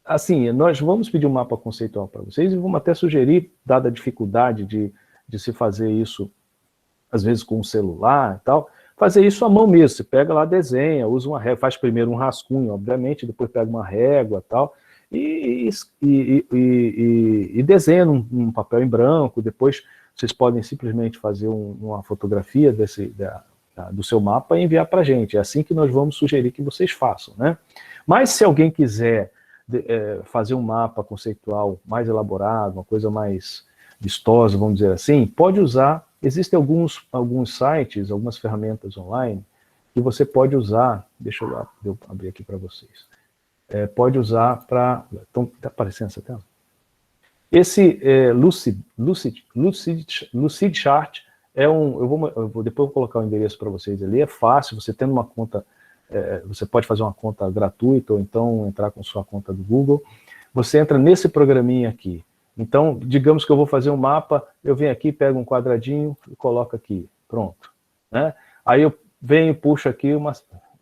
Assim, nós vamos pedir um mapa conceitual para vocês e vamos até sugerir, dada a dificuldade de se fazer isso, às vezes com um celular e tal, fazer isso à mão mesmo. Você pega lá, desenha, usa uma régua, faz primeiro um rascunho, obviamente, depois pega uma régua e tal, e desenha num papel em branco. Depois vocês podem simplesmente fazer uma fotografia do seu mapa e enviar para a gente. É assim que nós vamos sugerir que vocês façam, né? Mas se alguém quiser fazer um mapa conceitual mais elaborado, uma coisa mais vistosa, vamos dizer assim, pode usar. Existem alguns sites, algumas ferramentas online que você pode usar. Deixa eu abrir aqui para vocês. Pode usar para... Está aparecendo essa tela? Esse Lucidchart é depois eu vou colocar o endereço para vocês ali. É fácil, você tendo uma conta... você pode fazer uma conta gratuita ou então entrar com sua conta do Google. Você entra nesse programinha aqui. Então, digamos que eu vou fazer um mapa, eu venho aqui, pego um quadradinho e coloco aqui. Pronto, né? Aí eu venho e puxo aqui,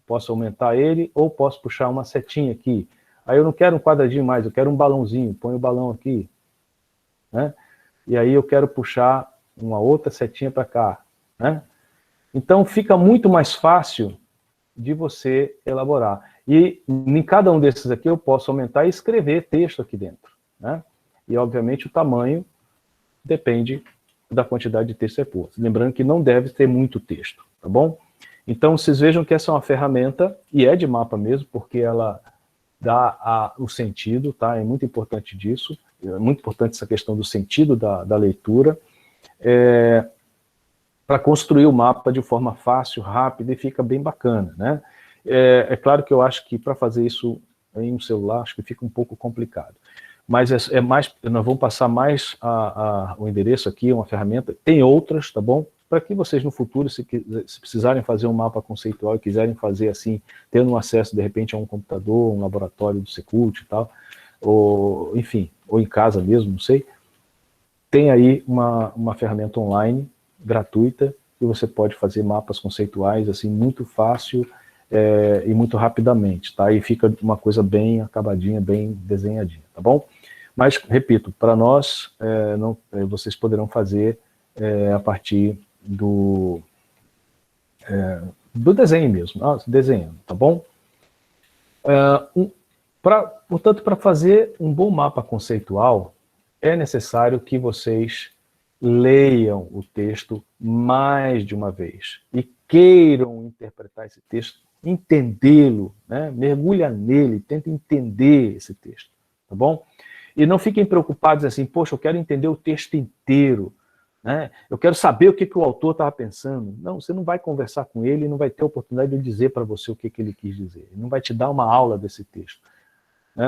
posso aumentar ele ou posso puxar uma setinha aqui. Aí eu não quero um quadradinho mais, eu quero um balãozinho, põe o balão aqui, né? E aí eu quero puxar uma outra setinha para cá, né? Então fica muito mais fácil de você elaborar. E em cada um desses aqui eu posso aumentar e escrever texto aqui dentro, né? E, obviamente, o tamanho depende da quantidade de texto que é posto. Lembrando que não deve ter muito texto, tá bom? Então, vocês vejam que essa é uma ferramenta, e é de mapa mesmo, porque ela dá o sentido, tá? É muito importante disso, é muito importante essa questão do sentido da leitura, para construir o mapa de forma fácil, rápida e fica bem bacana, né? É claro que eu acho que para fazer isso em um celular, acho que fica um pouco complicado. Mas nós vamos passar mais o endereço aqui, uma ferramenta, tem outras, tá bom? Para que vocês no futuro, se precisarem fazer um mapa conceitual e quiserem fazer assim, tendo um acesso de repente a um computador, um laboratório do Secult e tal, ou enfim, ou em casa mesmo, não sei, tem aí uma ferramenta online, gratuita, que você pode fazer mapas conceituais assim, muito fácil e muito rapidamente, tá? E fica uma coisa bem acabadinha, bem desenhadinha, tá bom? Mas, repito, para nós, vocês poderão fazer a partir do desenho mesmo, desenhando, tá bom? Portanto, para fazer um bom mapa conceitual, é necessário que vocês leiam o texto mais de uma vez e queiram interpretar esse texto, entendê-lo, né? Mergulha nele, tenta entender esse texto, tá bom? E não fiquem preocupados assim, poxa, eu quero entender o texto inteiro, né? Eu quero saber o que o autor estava pensando. Não, você não vai conversar com ele e não vai ter a oportunidade de dizer para você o que ele quis dizer. Ele não vai te dar uma aula desse texto.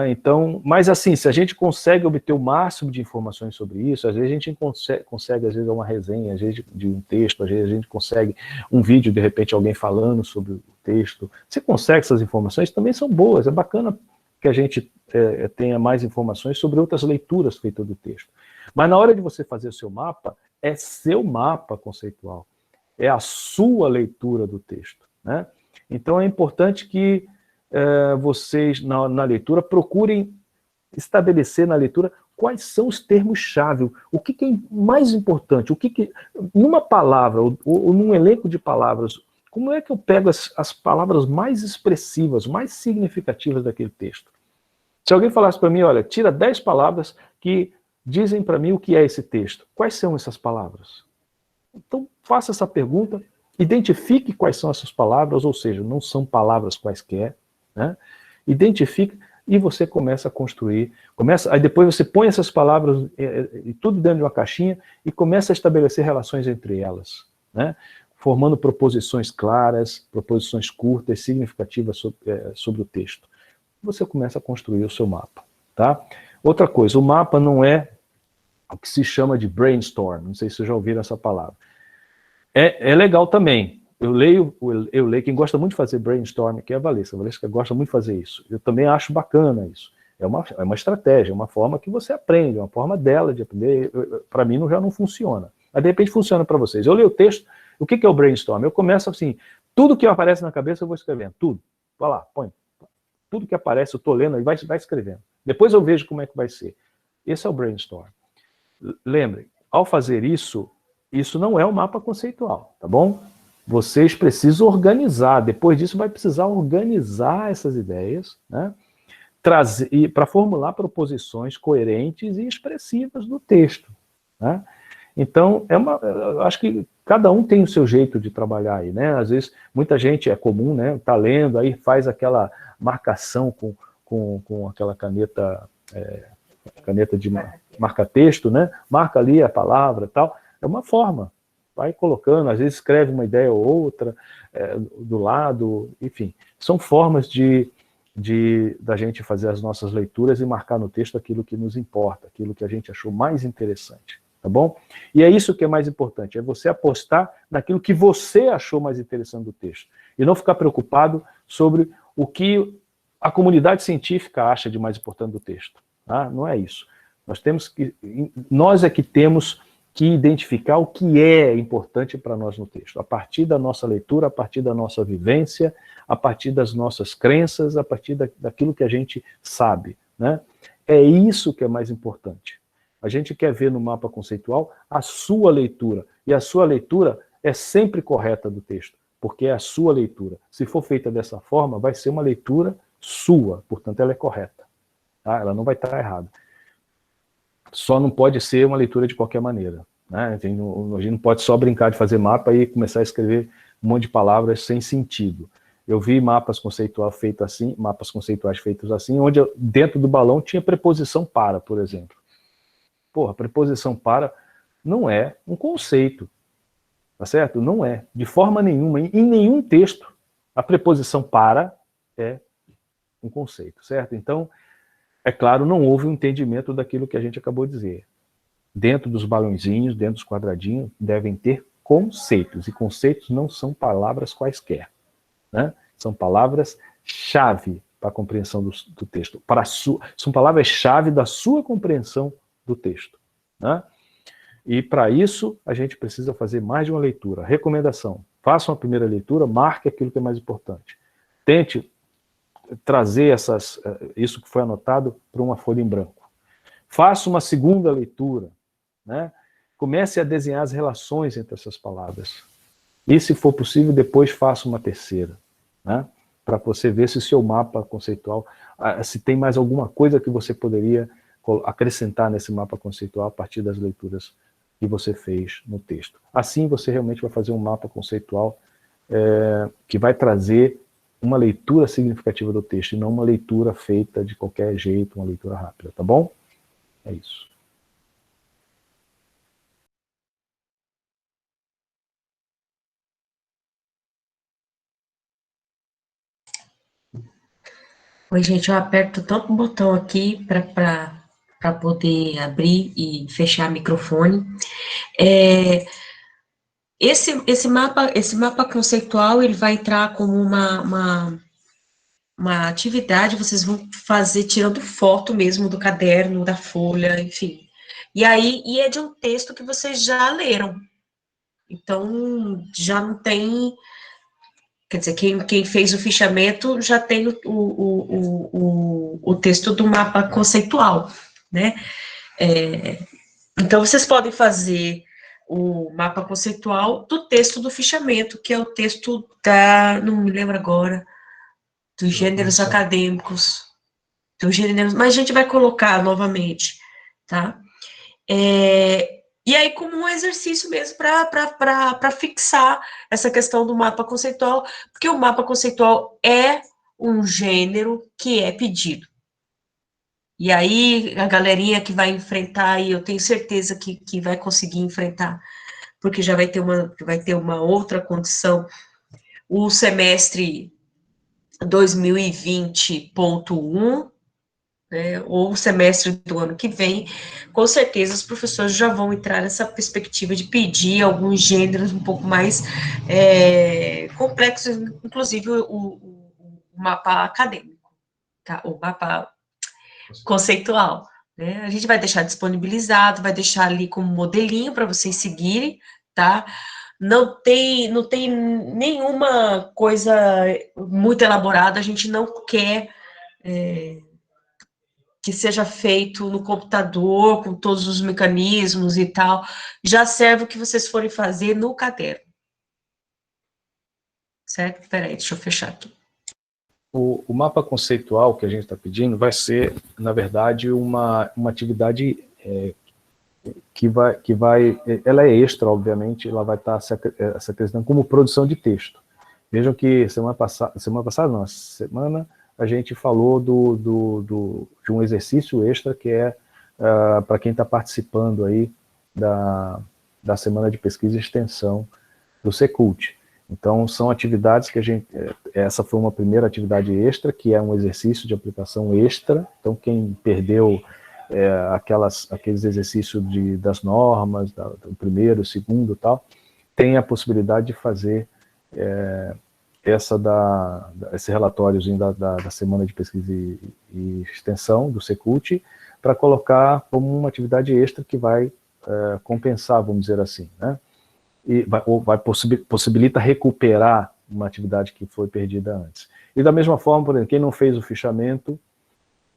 Então, mas assim, se a gente consegue obter o máximo de informações sobre isso, às vezes a gente consegue às vezes, uma resenha, às vezes de um texto, às vezes a gente consegue um vídeo, de repente, alguém falando sobre o texto. Você consegue essas informações, também são boas, é bacana que a gente tenha mais informações sobre outras leituras feitas do texto. Mas na hora de você fazer o seu mapa, é seu mapa conceitual, é a sua leitura do texto, né? Então é importante que vocês, na leitura, procurem estabelecer na leitura quais são os termos-chave, o que é mais importante, numa palavra, ou num elenco de palavras, Como é que eu pego as palavras mais expressivas, mais significativas daquele texto? Se alguém falasse para mim, olha, tira 10 palavras que dizem para mim o que é esse texto. Quais são essas palavras? Então, faça essa pergunta, identifique quais são essas palavras, ou seja, não são palavras quaisquer, né? Identifique e você começa a construir, aí depois você põe essas palavras e tudo dentro de uma caixinha e começa a estabelecer relações entre elas, né? Formando proposições claras, proposições curtas, significativas sobre o texto. Você começa a construir o seu mapa, tá? Outra coisa, o mapa não é o que se chama de brainstorm, não sei se vocês já ouviram essa palavra. É legal também. Eu leio, quem gosta muito de fazer brainstorm, que é a Valesca gosta muito de fazer isso. Eu também acho bacana isso. É uma estratégia, é uma forma que você aprende, é uma forma dela de aprender. Para mim já não funciona. Mas de repente funciona para vocês. Eu leio o texto, o que é o brainstorm? Eu começo assim, tudo que aparece na cabeça eu vou escrevendo, tudo. Vai lá, põe. Tudo que aparece eu estou lendo e vai escrevendo. Depois eu vejo como é que vai ser. Esse é o brainstorm. Lembrem, ao fazer isso não é um mapa conceitual, tá bom? Vocês precisam organizar, depois disso vai precisar organizar essas ideias, né? Para formular proposições coerentes e expressivas do texto, né? Então, eu acho que cada um tem o seu jeito de trabalhar aí, né? Às vezes, muita gente, é comum, né? Tá lendo, aí faz aquela marcação com aquela caneta de marca-texto, né? Marca ali a palavra e tal. É uma forma. Vai colocando, às vezes escreve uma ideia ou outra do lado, enfim. São formas da gente fazer as nossas leituras e marcar no texto aquilo que nos importa, aquilo que a gente achou mais interessante, tá bom? E é isso que é mais importante, é você apostar naquilo que você achou mais interessante do texto. E não ficar preocupado sobre o que a comunidade científica acha de mais importante do texto. Tá? Não é isso. Nós é que temos que identificar o que é importante para nós no texto, a partir da nossa leitura, a partir da nossa vivência, a partir das nossas crenças, a partir daquilo que a gente sabe, né? É isso que é mais importante. A gente quer ver no mapa conceitual a sua leitura, e a sua leitura é sempre correta do texto, porque é a sua leitura. Se for feita dessa forma, vai ser uma leitura sua, portanto ela é correta, tá? Ela não vai estar errada. Só não pode ser uma leitura de qualquer maneira, né? A gente não pode só brincar de fazer mapa e começar a escrever um monte de palavras sem sentido. Eu vi mapas conceituais feitos assim, onde dentro do balão tinha preposição para, por exemplo. Porra, preposição para não é um conceito, tá certo? Não é, de forma nenhuma, em nenhum texto, a preposição para é um conceito, certo? Então, é claro, não houve um entendimento daquilo que a gente acabou de dizer. Dentro dos balãozinhos, dentro dos quadradinhos, devem ter conceitos. E conceitos não são palavras quaisquer, né? São palavras-chave para a compreensão do texto. São palavras-chave da sua compreensão do texto, né? E para isso, a gente precisa fazer mais de uma leitura. Recomendação: faça uma primeira leitura, marque aquilo que é mais importante. Tente trazer isso que foi anotado para uma folha em branco. Faça uma segunda leitura, né? Comece a desenhar as relações entre essas palavras. E, se for possível, depois faça uma terceira, né? Para você ver se o seu mapa conceitual, se tem mais alguma coisa que você poderia acrescentar nesse mapa conceitual a partir das leituras que você fez no texto. Assim, você realmente vai fazer um mapa conceitual que vai trazer uma leitura significativa do texto, e não uma leitura feita de qualquer jeito, uma leitura rápida, tá bom? É isso. Oi, gente, eu aperto tanto botão aqui para poder abrir e fechar o microfone. Esse mapa conceitual, ele vai entrar como uma atividade, vocês vão fazer tirando foto mesmo do caderno, da folha, enfim. E é de um texto que vocês já leram. Então, já não tem... Quer dizer, quem fez o fichamento já tem o texto do mapa conceitual, né? Então, vocês podem fazer o mapa conceitual do texto do fichamento, que é o texto da, não me lembro agora, dos gêneros acadêmicos, dos gêneros, mas a gente vai colocar novamente, tá? E aí, como um exercício mesmo para fixar essa questão do mapa conceitual, porque o mapa conceitual é um gênero que é pedido. E aí, a galerinha que vai enfrentar, e eu tenho certeza que vai conseguir enfrentar, porque já vai ter uma outra condição, o semestre 2020.1, né, ou o semestre do ano que vem, com certeza os professores já vão entrar nessa perspectiva de pedir alguns gêneros um pouco mais complexos, inclusive o mapa acadêmico, tá? O mapa conceitual, né? A gente vai deixar disponibilizado, vai deixar ali como modelinho para vocês seguirem, tá? Não tem nenhuma coisa muito elaborada, a gente não quer que seja feito no computador, com todos os mecanismos e tal, já serve o que vocês forem fazer no caderno. Certo? Peraí, deixa eu fechar aqui. O mapa conceitual que a gente está pedindo vai ser, na verdade, uma atividade que vai, ela é extra, obviamente, ela vai estar se apresentando como produção de texto. Vejam que semana passada não, essa semana a gente falou de um exercício extra que é para quem está participando aí da Semana de Pesquisa e Extensão do Secult. Então, são atividades que essa foi uma primeira atividade extra, que é um exercício de aplicação extra. Então, quem perdeu aqueles exercícios das normas, do primeiro, segundo e tal, tem a possibilidade de fazer esse relatóriozinho da Semana de Pesquisa e Extensão do Secult, para colocar como uma atividade extra que vai compensar, vamos dizer assim, né? E possibilita recuperar uma atividade que foi perdida antes. E da mesma forma, por exemplo, quem não fez o fichamento,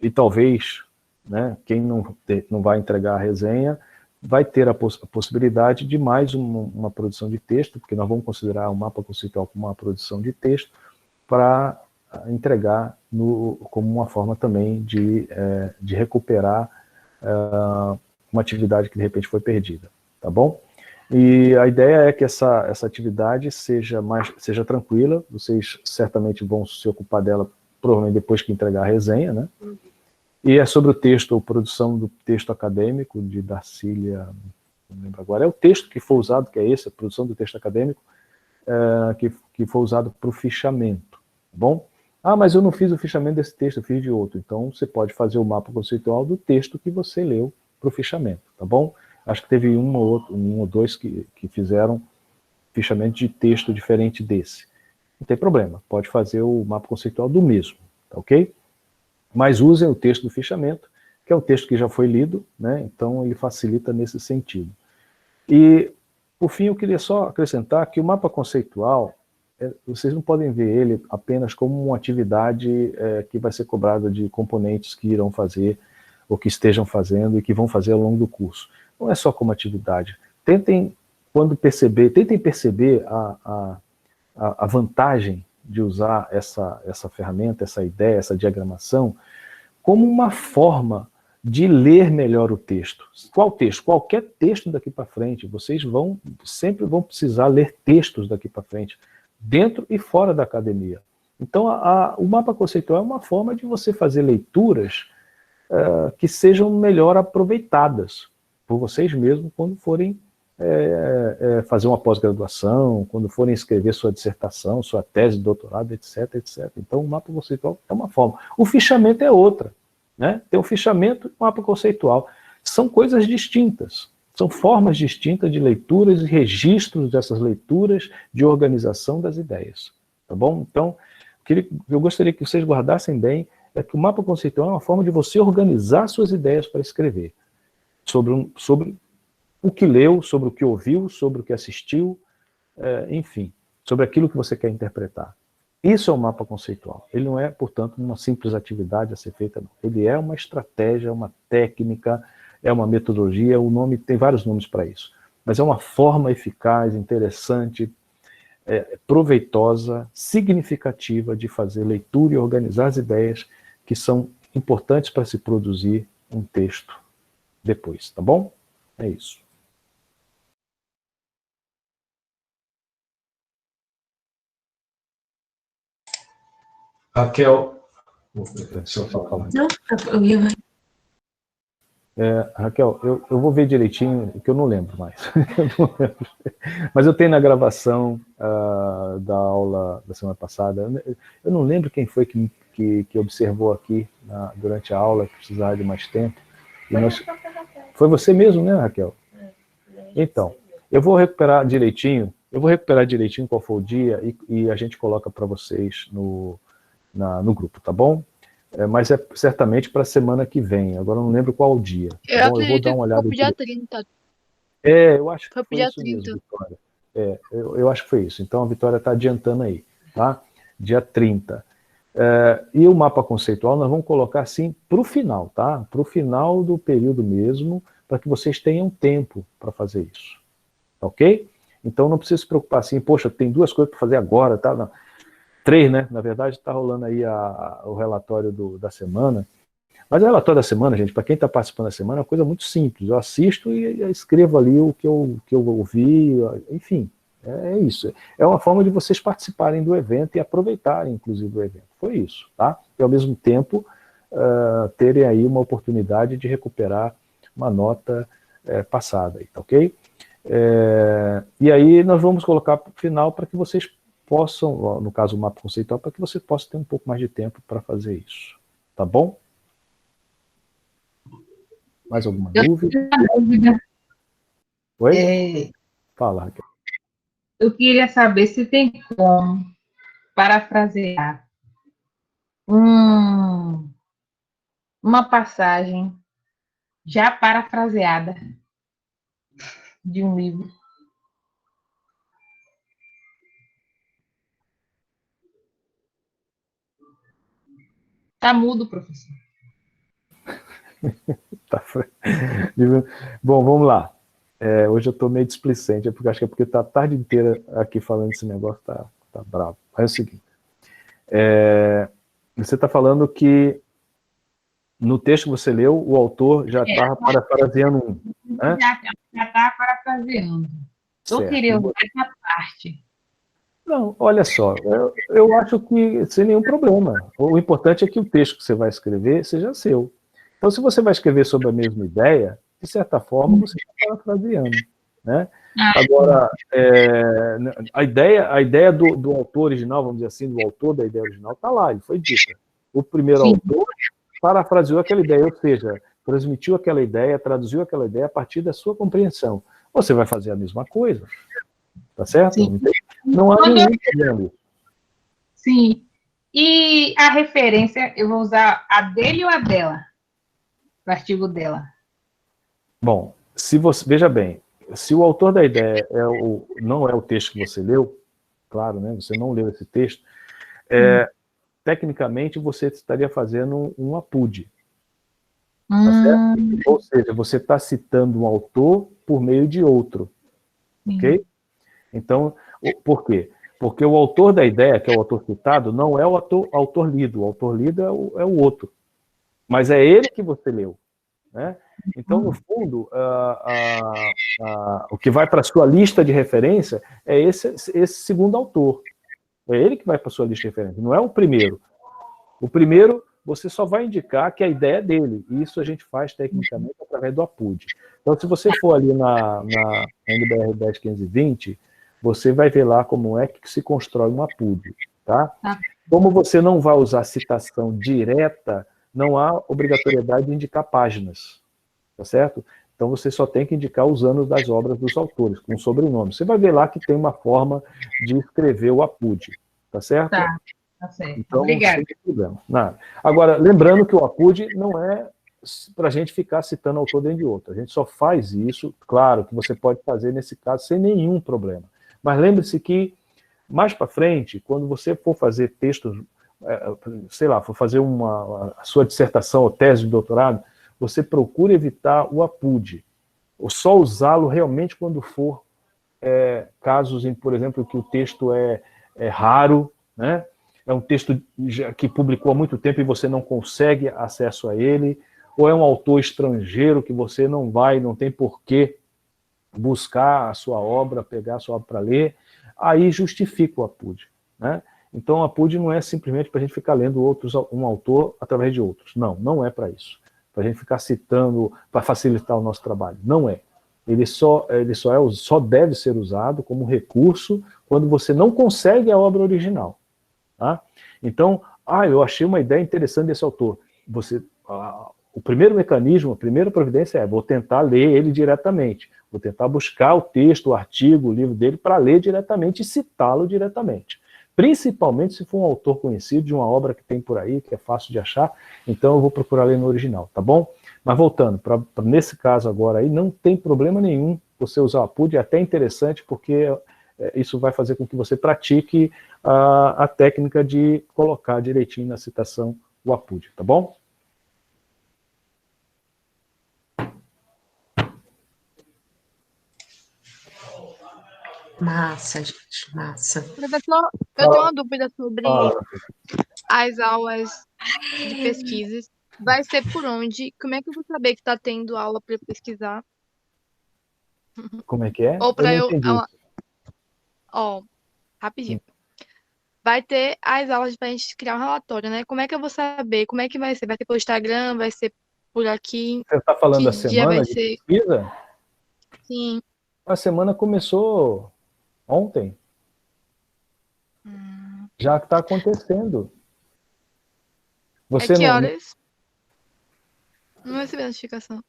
e talvez, né, quem não vai entregar a resenha, vai ter a possibilidade de mais uma produção de texto, porque nós vamos considerar o mapa conceitual como uma produção de texto, para entregar como uma forma também de recuperar uma atividade que de repente foi perdida, tá bom? E a ideia é que essa atividade seja tranquila, vocês certamente vão se ocupar dela provavelmente depois que entregar a resenha, né? E é sobre o texto, ou produção do texto acadêmico de Darcília, não lembro agora, é o texto que foi usado, que é esse, a produção do texto acadêmico, que foi usado para o fichamento, tá bom? Ah, mas eu não fiz o fichamento desse texto, eu fiz de outro. Então, você pode fazer o mapa conceitual do texto que você leu para o fichamento, tá bom? Acho que teve um ou dois que fizeram fichamento de texto diferente desse. Não tem problema, pode fazer o mapa conceitual do mesmo, tá ok? Mas usem o texto do fichamento, que é um texto que já foi lido, né? Então ele facilita nesse sentido. E, por fim, eu queria só acrescentar que o mapa conceitual, vocês não podem ver ele apenas como uma atividade que vai ser cobrada de componentes que irão fazer, ou que estejam fazendo e que vão fazer ao longo do curso. Não é só como atividade. Tentem perceber a vantagem de usar essa ferramenta, essa ideia, essa diagramação, como uma forma de ler melhor o texto. Qual texto? Qualquer texto daqui para frente. Vocês sempre vão precisar ler textos daqui para frente, dentro e fora da academia. Então, o mapa conceitual é uma forma de você fazer leituras que sejam melhor aproveitadas por vocês mesmos quando forem fazer uma pós-graduação, quando forem escrever sua dissertação, sua tese de doutorado, etc, etc. Então, o mapa conceitual é uma forma. O fichamento é outra, né? Tem o fichamento e o mapa conceitual. São coisas distintas, são formas distintas de leituras e registros dessas leituras, de organização das ideias, tá bom? Então, eu gostaria que vocês guardassem bem é que o mapa conceitual é uma forma de você organizar suas ideias para escrever sobre o que leu, sobre o que ouviu, sobre o que assistiu, enfim, sobre aquilo que você quer interpretar. Isso é um mapa conceitual. Ele não é, portanto, uma simples atividade a ser feita, não. Ele é uma estratégia, uma técnica, é uma metodologia, tem vários nomes para isso. mas é uma forma eficaz, interessante, proveitosa, significativa de fazer leitura e organizar as ideias que são importantes para se produzir um texto depois, tá bom? É isso. Raquel, deixa eu falar. Não, eu ia... Raquel, eu vou ver direitinho, que eu não lembro mais. Eu não lembro. Mas eu tenho na gravação da aula da semana passada, eu não lembro quem foi que observou aqui durante a aula, que precisava de mais tempo. Foi você mesmo, né, Raquel? Então, eu vou recuperar direitinho qual foi o dia e a gente coloca para vocês no grupo, tá bom? Mas é certamente para a semana que vem. Agora eu não lembro qual o dia. Tá bom? Eu vou dar uma olhada. Foi pro dia 30. Eu acho que Foi pro foi dia isso 30. mesmo, Vitória. Eu acho que foi isso. Então a Vitória está adiantando aí, tá? Dia 30. E o mapa conceitual nós vamos colocar assim para o final, tá? Para o final do período mesmo, para que vocês tenham tempo para fazer isso. Ok? Então não precisa se preocupar assim, poxa, tem 2 coisas para fazer agora, tá? Não. 3, né? Na verdade, está rolando aí o relatório da semana. Mas o relatório da semana, gente, para quem está participando da semana, é uma coisa muito simples. Eu assisto e escrevo ali o que eu ouvi, enfim, é isso. É uma forma de vocês participarem do evento e aproveitarem, inclusive, o evento. Foi isso, tá? E, ao mesmo tempo, terem aí uma oportunidade de recuperar uma nota passada, tá ok? E aí nós vamos colocar para o final para que vocês possam, no caso o mapa conceitual, para que você possa ter um pouco mais de tempo para fazer isso. Tá bom? Mais alguma dúvida? Oi? Fala, Raquel. Eu queria saber se tem como parafrasear uma passagem já parafraseada de um livro. Tá mudo, professor. Tá. Bom, vamos lá. Hoje eu estou meio displicente, acho que é porque está a tarde inteira aqui falando esse negócio, tá bravo. Mas é o seguinte, você está falando que no texto que você leu, o autor já estava parafraseando né? Já está parafraseando. Eu queria ouvir essa parte. Não, olha só, eu acho que sem nenhum problema. O importante é que o texto que você vai escrever seja seu. Então, se você vai escrever sobre a mesma ideia, de certa forma, você está parafraseando, né? Agora, a ideia do autor original, vamos dizer assim, do autor da ideia original, está lá, ele foi dita. O primeiro autor parafraseou aquela ideia, ou seja, transmitiu aquela ideia, traduziu aquela ideia a partir da sua compreensão. Você vai fazer a mesma coisa, tá certo? Sim. Não há nenhum problema. Sim. E a referência, eu vou usar a dele ou a dela? O artigo dela. Bom, veja bem, se o autor da ideia não é o texto que você leu, claro, né? Você não leu esse texto, tecnicamente você estaria fazendo um APUD. Tá certo? Ou seja, você está citando um autor por meio de outro. Ok? Então, por quê? Porque o autor da ideia, que é o autor citado, não é o autor lido. O autor lido é o outro. Mas é ele que você leu. Né? Então, no fundo, o que vai para a sua lista de referência é esse segundo autor. É ele que vai para a sua lista de referência, não é o primeiro. O primeiro, você só vai indicar que a ideia é dele. E isso a gente faz tecnicamente através do APUD. Então, se você for ali na NBR 10.520, você vai ver lá como é que se constrói um APUD. Tá? Como você não vai usar citação direta, não há obrigatoriedade de indicar páginas. Tá certo? Então, você só tem que indicar os anos das obras dos autores, com sobrenome. Você vai ver lá que tem uma forma de escrever o APUD. Tá certo? Tá certo. Então, obrigada. não tem problema. Nada. Agora, lembrando que o APUD não é para a gente ficar citando autor dentro de outro. A gente só faz isso, claro, que você pode fazer nesse caso sem nenhum problema. Mas lembre-se que, mais para frente, quando você for fazer textos, sei lá, for fazer a sua dissertação ou tese de doutorado, você procura evitar o APUD. só usá-lo realmente quando for casos em, por exemplo, que o texto é raro, né? É um texto que publicou há muito tempo e você não consegue acesso a ele, ou é um autor estrangeiro que você não tem porquê buscar a sua obra, pegar a sua obra para ler, aí justifica o APUD, né? Então, o APUD não é simplesmente para a gente ficar lendo um autor através de outros. Não, não é para isso. Para a gente ficar citando, para facilitar o nosso trabalho. Não é. Ele só deve ser usado como recurso quando você não consegue a obra original. Tá? Então, eu achei uma ideia interessante desse autor. O primeiro mecanismo, a primeira providência vou tentar ler ele diretamente. Vou tentar buscar o texto, o artigo, o livro dele para ler diretamente e citá-lo diretamente. Principalmente se for um autor conhecido de uma obra que tem por aí, que é fácil de achar, então eu vou procurar ler no original, tá bom? Mas voltando, nesse caso agora aí, não tem problema nenhum você usar o APUD, é até interessante porque isso vai fazer com que você pratique a técnica de colocar direitinho na citação o APUD, tá bom? Massa, gente, massa. Professor, eu tenho uma dúvida sobre Fala. as aulas de pesquisas. Vai ser por onde? Como é que eu vou saber que está tendo aula para pesquisar? Como é que é? Ou Eu para não eu. entendi. Ó, rapidinho. Vai ter as aulas para a gente criar um relatório, né? Como é que eu vou saber? Como é que vai ser? Vai ser pelo Instagram? Vai ser por aqui? Você está falando Que da dia vai semana de ser? pesquisa? Sim. A semana começou ontem. Já está acontecendo. É Você que não horas? Não recebi a notificação.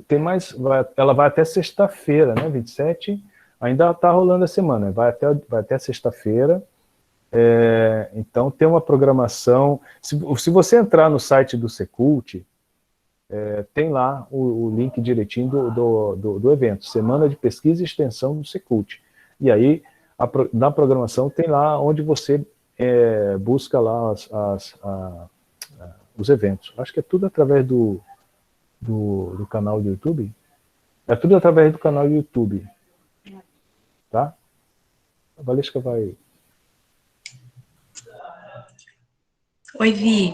tem mais, ela vai até sexta-feira, né? 27. Ainda está rolando a semana, vai até sexta-feira. Então tem uma programação. Se você entrar no site do Secult, tem lá o link direitinho do evento, Semana de Pesquisa e Extensão do Secult. E aí, na programação, tem lá onde você busca lá os eventos. Acho que é tudo através do canal do YouTube. É tudo através do canal do YouTube. Tá? A Valesca vai... Oi, Vi.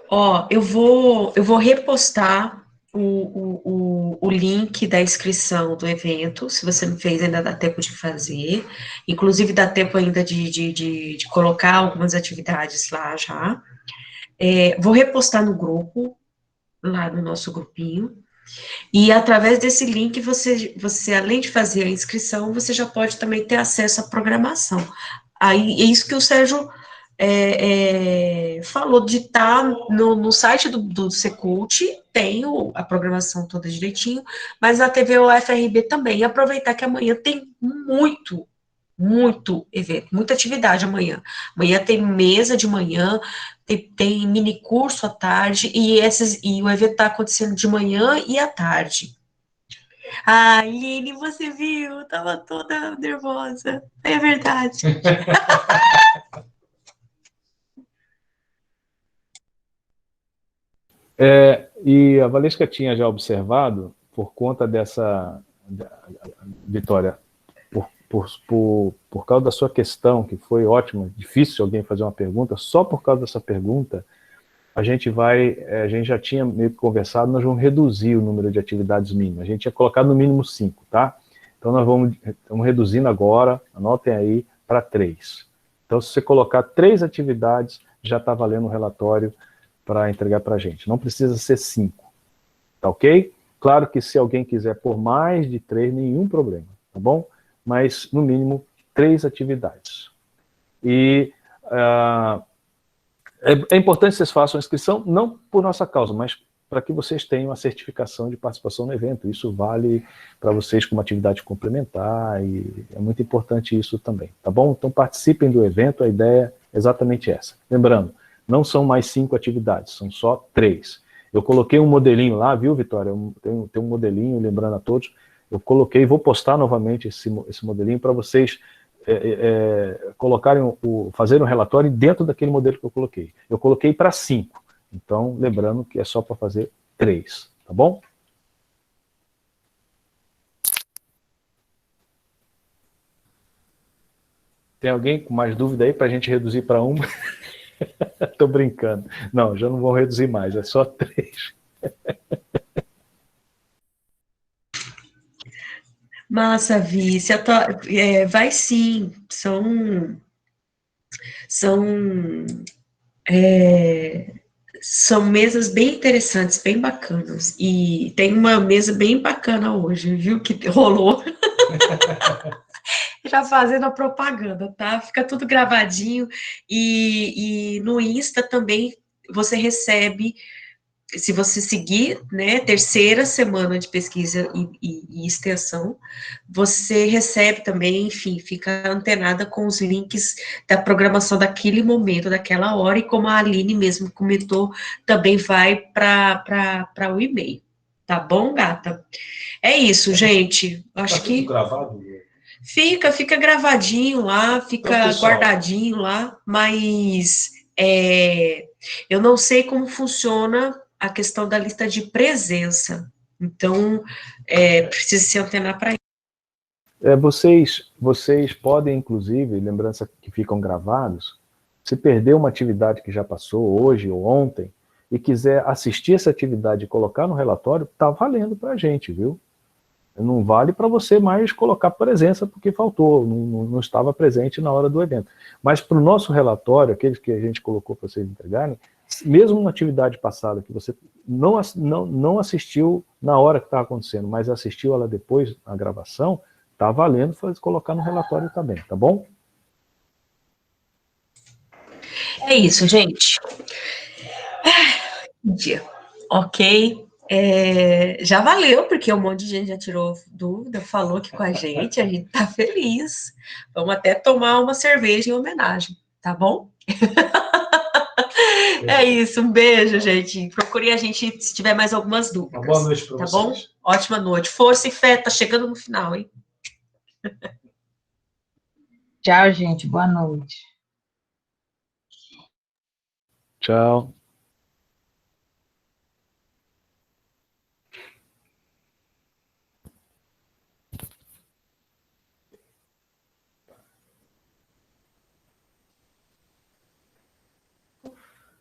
Ó, eu vou repostar o link da inscrição do evento. Se você não fez, ainda dá tempo de fazer. Inclusive, dá tempo ainda de colocar algumas atividades lá já. Vou repostar no grupo, lá no nosso grupinho. E através desse link, você além de fazer a inscrição, você já pode também ter acesso à programação. Aí é isso que o Sérgio falou de estar no site do Secult, tem a programação toda direitinho, mas na TV UFRB também. E aproveitar que amanhã tem muito evento, muita atividade amanhã. Amanhã tem mesa de manhã, tem mini curso à tarde, e o evento está acontecendo de manhã e à tarde. Ah, Aline, você viu? Tava toda nervosa. É verdade. E a Valesca tinha já observado, por conta dessa, Vitória, por causa da sua questão, que foi ótima, difícil alguém fazer uma pergunta, só por causa dessa pergunta, a gente já tinha meio que conversado, nós vamos reduzir o número de atividades mínimas. A gente tinha colocado no mínimo 5, tá? Então nós estamos reduzindo agora, anotem aí, para 3. Então se você colocar 3 atividades, já está valendo o relatório para entregar para a gente. Não precisa ser 5, tá ok? Claro que se alguém quiser pôr mais de 3, nenhum problema, tá bom? Mas no mínimo 3 atividades. E é importante que vocês façam a inscrição, não por nossa causa, mas para que vocês tenham a certificação de participação no evento. Isso vale para vocês como atividade complementar, e é muito importante isso também, tá bom? Então participem do evento, a ideia é exatamente essa. Lembrando, não são mais 5 atividades, são só 3. Eu coloquei um modelinho lá, viu, Vitória? Tem um modelinho, lembrando a todos, eu coloquei, vou postar novamente esse modelinho para vocês fazerem um relatório dentro daquele modelo que eu coloquei. Eu coloquei para 5, então lembrando que é só para fazer 3, tá bom? Tem alguém com mais dúvida aí para a gente reduzir para uma? Tô brincando. Não, já não vou reduzir mais, é só 3. Massa, Vice. Vai sim. São, é, são mesas bem interessantes, bem bacanas. E tem uma mesa bem bacana hoje, viu? Que rolou. Já fazendo a propaganda, tá? Fica tudo gravadinho. E no Insta também você recebe. Se você seguir, né, terceira semana de pesquisa e extensão, você recebe também, enfim, fica antenada com os links da programação daquele momento, daquela hora, e como a Aline mesmo comentou, também vai para o e-mail. Tá bom, gata? É isso, gente. Acho que Gravado? fica gravadinho lá, fica Então, pessoal, guardadinho lá, mas eu não sei como funciona a questão da lista de presença. Então, precisa se antenar para isso. Vocês podem, inclusive, lembrança que ficam gravados, se perder uma atividade que já passou hoje ou ontem, e quiser assistir essa atividade e colocar no relatório, tá valendo para a gente, viu? Não vale para você mais colocar presença porque faltou, não estava presente na hora do evento. Mas para o nosso relatório, aqueles que a gente colocou para vocês entregarem, mesmo uma atividade passada que você não assistiu na hora que estava acontecendo, mas assistiu ela depois, a gravação, tá valendo colocar no relatório também, tá bom? É isso, gente. Dia. Ok. Já valeu, porque um monte de gente já tirou dúvida, falou aqui com a gente tá feliz. Vamos até tomar uma cerveja em homenagem, tá bom? É isso, um beijo, gente. Procure a gente se tiver mais algumas dúvidas. Uma boa noite para vocês. Tá bom? Ótima noite. Força e fé, tá chegando no final, hein? Tchau, gente. Boa noite. Tchau.